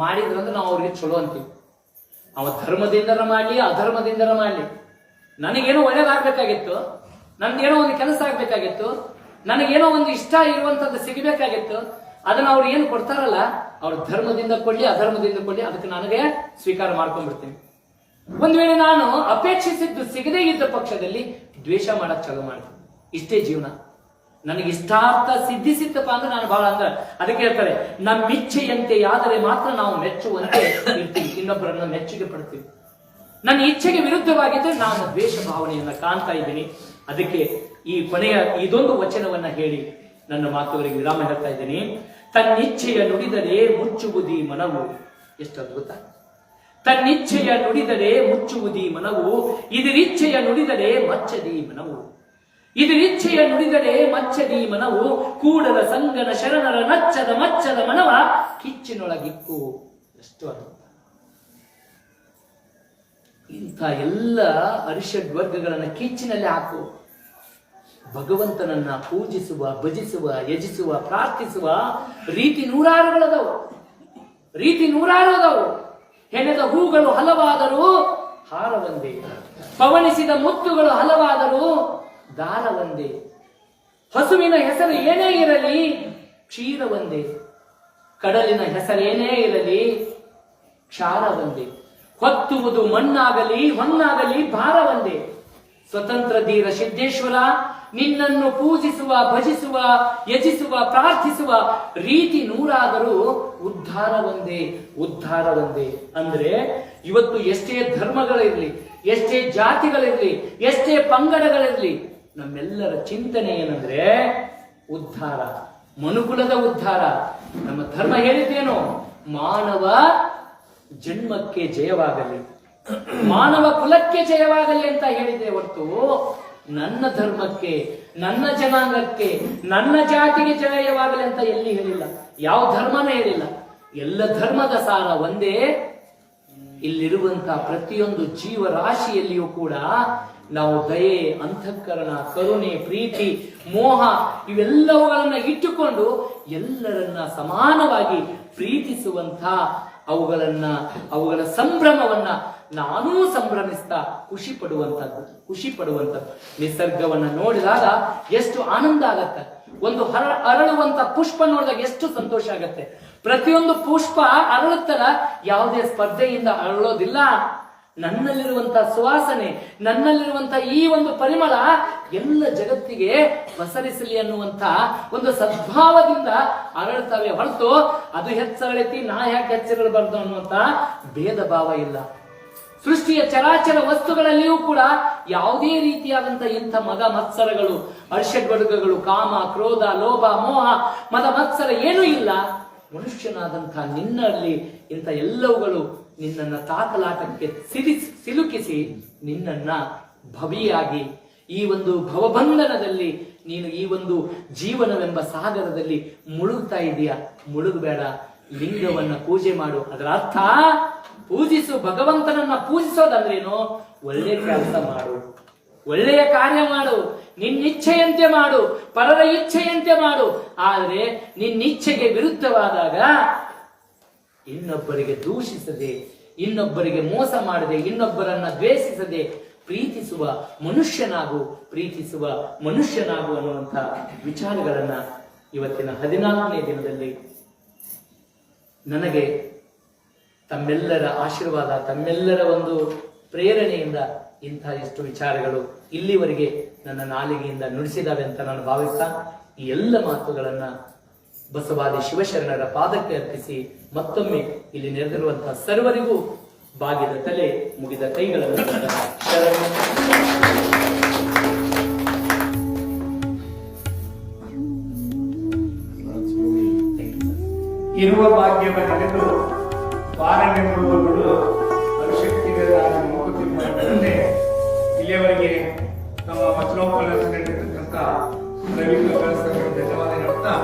ಮಾಡಿದ್ರಂದ್ರೆ ನಾವು ಅವ್ರಿಗೆ ಚಲೋ ಅಂತೀವಿ. ಅವ ಧರ್ಮದಿಂದರ ಮಾಡ್ಲಿ, ಅಧರ್ಮದಿಂದರ ಮಾಡ್ಲಿ, ನನಗೇನೋ ಒಳ್ಳೇದಾಗ್ಬೇಕಾಗಿತ್ತು, ನನ್ಗೇನೋ ಒಂದು ಕೆಲಸ ಆಗ್ಬೇಕಾಗಿತ್ತು, ನನಗೇನೋ ಒಂದು ಇಷ್ಟ ಇರುವಂತದ್ದು ಸಿಗಬೇಕಾಗಿತ್ತು, ಅದನ್ನ ಅವ್ರು ಏನು ಕೊಡ್ತಾರಲ್ಲ, ಅವ್ರ ಧರ್ಮದಿಂದ ಕೊಡ್ಲಿ, ಅಧರ್ಮದಿಂದ ಕೊಡ್ಲಿ, ಅದಕ್ಕೆ ನನಗೆ ಸ್ವೀಕಾರ ಮಾಡ್ಕೊಂಡ್ಬಿಡ್ತೀನಿ. ಒಂದ್ ವೇಳೆ ನಾನು ಅಪೇಕ್ಷಿಸಿದ್ದು ಸಿಗದೇ ಇದ್ದ ಪಕ್ಷದಲ್ಲಿ ದ್ವೇಷ ಮಾಡಕ್ ಚಾಲು ಮಾಡ್ತೀನಿ. ಇಷ್ಟೇ ಜೀವನ. ನನಗೆ ಇಷ್ಟಾರ್ಥ ಸಿದ್ಧಿಸಿತ್ತಪ್ಪ ಅಂದ್ರೆ ನಾನು ಬಹಳ ಅಂದ್ರೆ ಅದಕ್ಕೆ ಹೇಳ್ತಾರೆ, ನಮ್ಮಿಚ್ಛೆಯಂತೆ ಆದರೆ ಮಾತ್ರ ನಾವು ಮೆಚ್ಚುವಂತೆ ಇರ್ತೀವಿ, ಇನ್ನೊಬ್ಬರನ್ನ ಮೆಚ್ಚುಗೆ ಪಡ್ತೀವಿ. ನನ್ನ ಇಚ್ಛೆಗೆ ವಿರುದ್ಧವಾಗಿದ್ದರೆ ನಾನು ದ್ವೇಷ ಭಾವನೆಯನ್ನ ಕಾಣ್ತಾ ಇದ್ದೀನಿ. ಅದಕ್ಕೆ ಈ ಕೊನೆಯ ಇದೊಂದು ವಚನವನ್ನ ಹೇಳಿ ನನ್ನ ಮಾತುಗಳಿಗೆ ವಿರಾಮ ಹೇಳ್ತಾ ಇದ್ದೀನಿ. ತನ್ನಿಚ್ಛೆಯ ನುಡಿದರೆ ಮುಚ್ಚುವುದಿ ಮನವು. ಎಷ್ಟು ಅದ್ಭುತ! ತನ್ನಿಚ್ಛೆಯ ನುಡಿದರೆ ಮುಚ್ಚುವುದಿ ಮನವು, ಇದರಿಚ್ಛೆಯ ನುಡಿದರೆ ಮಚ್ಚದಿ ಮನವು. ಇದರಿಚ್ಛೆಯ ನುಡಿದರೆ ಮಚ್ಚದಿ ಮನವು, ಕೂಡಲ ಸಂಗನ ಶರಣರ ನಚ್ಚದ ಮಚ್ಚದ ಮನವ ಕಿಚ್ಚಿನೊಳಗಿಕ್ಕು. ಎಷ್ಟು ಅದ್ಭುತ! ಇಂಥ ಎಲ್ಲ ಅರಿಷಡ್ ವರ್ಗಗಳನ್ನ ಕಿಚ್ಚಿನಲ್ಲಿ ಹಾಕು. ಭಗವಂತನನ್ನ ಪೂಜಿಸುವ, ಭಜಿಸುವ, ಯಜಿಸುವ, ಪ್ರಾರ್ಥಿಸುವ ರೀತಿ ನೂರಾರುಗಳದವು, ಹೆಣೆದ ಹೂಗಳು ಹಲವಾದರೂ ಹಾರ ಒಂದೇ, ಪವನಿಸಿದ ಮುತ್ತುಗಳು ಹಲವಾದರೂ ದಾರ ಒಂದೇ, ಹಸುವಿನ ಹೆಸರು ಏನೇ ಇರಲಿ ಕ್ಷೀರ ಒಂದೇ, ಕಡಲಿನ ಹೆಸರು ಏನೇ ಇರಲಿ ಕ್ಷಾರ ಒಂದೇ, ಹೊತ್ತುವುದು ಮಣ್ಣಾಗಲಿ ಹೊನ್ನಾಗಲಿ ಭಾರ ಒಂದೇ. ಸ್ವತಂತ್ರ ಧೀರ ಸಿದ್ದೇಶ್ವರ, ನಿನ್ನನ್ನು ಪೂಜಿಸುವ, ಭಜಿಸುವ, ಯಜಿಸುವ, ಪ್ರಾರ್ಥಿಸುವ ರೀತಿ ನೂರಾದರೂ ಉದ್ಧಾರ ಒಂದೇ. ಅಂದ್ರೆ ಇವತ್ತು ಎಷ್ಟೇ ಧರ್ಮಗಳಿರ್ಲಿ, ಎಷ್ಟೇ ಜಾತಿಗಳಿರ್ಲಿ, ಎಷ್ಟೇ ಪಂಗಡಗಳಿರ್ಲಿ, ನಮ್ಮೆಲ್ಲರ ಚಿಂತನೆ ಏನಂದ್ರೆ ಉದ್ಧಾರ, ಮನುಕುಲದ ಉದ್ಧಾರ. ನಮ್ಮ ಧರ್ಮ ಹೇಳಿದ್ದೇನು? ಮಾನವ ಜನ್ಮಕ್ಕೆ ಜಯವಾಗಲಿ, ಮಾನವ ಕುಲಕ್ಕೆ ಜಯವಾಗಲಿ ಅಂತ ಹೇಳಿದೆ ಹೊರತು ನನ್ನ ಧರ್ಮಕ್ಕೆ, ನನ್ನ ಜನಾಂಗಕ್ಕೆ, ನನ್ನ ಜಾತಿಗೆ ಜಯವಾಗಲಿ ಅಂತ ಎಲ್ಲಿ ಹೇಳಿಲ್ಲ. ಯಾವ ಧರ್ಮನೇ ಹೇಳಿಲ್ಲ. ಎಲ್ಲ ಧರ್ಮದ ಸಾರ ಒಂದೇ. ಇಲ್ಲಿರುವಂತಹ ಪ್ರತಿಯೊಂದು ಜೀವರಾಶಿಯಲ್ಲಿಯೂ ಕೂಡ ನಾವು ದಯೆ, ಅಂತಃಕರಣ, ಕರುಣೆ, ಪ್ರೀತಿ, ಮೋಹ ಇವೆಲ್ಲವುಗಳನ್ನ ಇಟ್ಟುಕೊಂಡು ಎಲ್ಲರನ್ನ ಸಮಾನವಾಗಿ ಪ್ರೀತಿಸುವಂತ ಅವುಗಳ ಸಂಭ್ರಮವನ್ನ ನಾನೂ ಸಂಭ್ರಮಿಸ್ತಾ ಖುಷಿ ಪಡುವಂಥದ್ದು. ನಿಸರ್ಗವನ್ನ ನೋಡಿದಾಗ ಎಷ್ಟು ಆನಂದ ಆಗತ್ತೆ. ಒಂದು ಅರಳುವಂತ ಪುಷ್ಪ ನೋಡಿದಾಗ ಎಷ್ಟು ಸಂತೋಷ ಆಗತ್ತೆ. ಪ್ರತಿಯೊಂದು ಪುಷ್ಪ ಅರಳುತ್ತಲ್ಲ, ಯಾವುದೇ ಸ್ಪರ್ಧೆಯಿಂದ ಅರಳೋದಿಲ್ಲ. ನನ್ನಲ್ಲಿರುವಂತಹ ಸುವಾಸನೆ, ನನ್ನಲ್ಲಿರುವಂತಹ ಈ ಒಂದು ಪರಿಮಳ ಎಲ್ಲ ಜಗತ್ತಿಗೆ ಪಸರಿಸಲಿ ಅನ್ನುವಂತ ಒಂದು ಸದ್ಭಾವದಿಂದ ಅರಳ್ತವೆ ಹೊರತು ಅದು ಹೆಚ್ಚರಳಿತಿ ನಾ ಯಾಕೆ ಹೆಚ್ಚರಳಬಾರ್ದು ಅನ್ನುವಂತ ಭೇದ ಭಾವ ಇಲ್ಲ. ಸೃಷ್ಟಿಯ ಚರಾಚರ ವಸ್ತುಗಳಲ್ಲಿಯೂ ಕೂಡ ಯಾವುದೇ ರೀತಿಯಾದಂತ ಇಂಥ ಮದ ಮತ್ಸರಗಳು, ಅರ್ಷಡ್ವರ್ಗಗಳು, ಕಾಮ, ಕ್ರೋಧ, ಲೋಭ, ಮೋಹ, ಮದ ಮತ್ಸರ ಏನೂ ಇಲ್ಲ. ಮನುಷ್ಯನಾದಂತಹ ನಿನ್ನಲ್ಲಿ ಇಂಥ ಎಲ್ಲವುಗಳು ನಿನ್ನನ್ನ ತಾಕಲಾಟಕ್ಕೆ ಸಿಲುಕಿಸಿ ನಿನ್ನನ್ನ ಭವಿಯಾಗಿ ಈ ಒಂದು ಭವಬಂಧನದಲ್ಲಿ ನೀನು ಈ ಒಂದು ಜೀವನವೆಂಬ ಸಾಗರದಲ್ಲಿ ಮುಳುಗ್ತಾ ಇದೀಯ. ಮುಳುಗಬೇಡ, ಲಿಂಗವನ್ನ ಪೂಜೆ ಮಾಡು. ಅದರ ಅರ್ಥ ಪೂಜಿಸು. ಭಗವಂತನನ್ನ ಪೂಜಿಸೋದಂದ್ರೇನು? ಒಳ್ಳೆ ಕೆಲಸ ಮಾಡು, ಒಳ್ಳೆಯ ಕಾರ್ಯ ಮಾಡು, ನಿನ್ನಿಚ್ಛೆಯಂತೆ ಮಾಡು, ಪರರ ಇಚ್ಛೆಯಂತೆ ಮಾಡು. ಆದರೆ ನಿನ್ನಿಚ್ಛೆಗೆ ವಿರುದ್ಧವಾದಾಗ ಇನ್ನೊಬ್ಬರಿಗೆ ದೂಷಿಸದೆ, ಇನ್ನೊಬ್ಬರಿಗೆ ಮೋಸ ಮಾಡದೆ, ಇನ್ನೊಬ್ಬರನ್ನ ದ್ವೇಷಿಸದೆ ಪ್ರೀತಿಸುವ ಮನುಷ್ಯನಾಗು, ಪ್ರೀತಿಸುವ ಮನುಷ್ಯನಾಗು ಅನ್ನುವಂಥ ವಿಚಾರಗಳನ್ನ ಇವತ್ತಿನ 14ನೇ ದಿನದಲ್ಲಿ ನನಗೆ ತಮ್ಮೆಲ್ಲರ ಆಶೀರ್ವಾದ, ತಮ್ಮೆಲ್ಲರ ಒಂದು ಪ್ರೇರಣೆಯಿಂದ ಇಂಥ ಎಷ್ಟು ವಿಚಾರಗಳು ಇಲ್ಲಿವರೆಗೆ ನನ್ನ ನಾಲಿಗೆಯಿಂದ ನುಡಿಸಿದಾವೆ ಅಂತ ನಾನು ಭಾವಿಸ್ತಾ ಈ ಎಲ್ಲ ಮಾತುಗಳನ್ನ ಬಸವಾದಿ ಶಿವಶರಣರ ಪಾದಕ್ಕೆ ಅರ್ಪಿಸಿ ಮತ್ತೊಮ್ಮೆ ಇಲ್ಲಿ ನೆರೆದಿರುವಂತಹ ಸರ್ವರಿಗೂ ಬಾಗಿದ ತಲೆ, ಮುಗಿದ ಕೈಗಳನ್ನು ಇರುವ ಭಾಗ್ಯವನ್ನು ಪಾಲನೆಗೊಳ್ಳುವವರು ಅನುಶಕ್ತಿಗಳಾಗಿ ಮಂಕುತಿಮ್ಮನೆ ಇಲ್ಲಿಯವರೆಗೆ ನಮ್ಮ ವಚನೋಪನ್ಯಾಸ ನೀಡಿರ್ತಕ್ಕಂಥ ರವಿ ಧನ್ಯವಾದ ಹೇಳ್ತಾ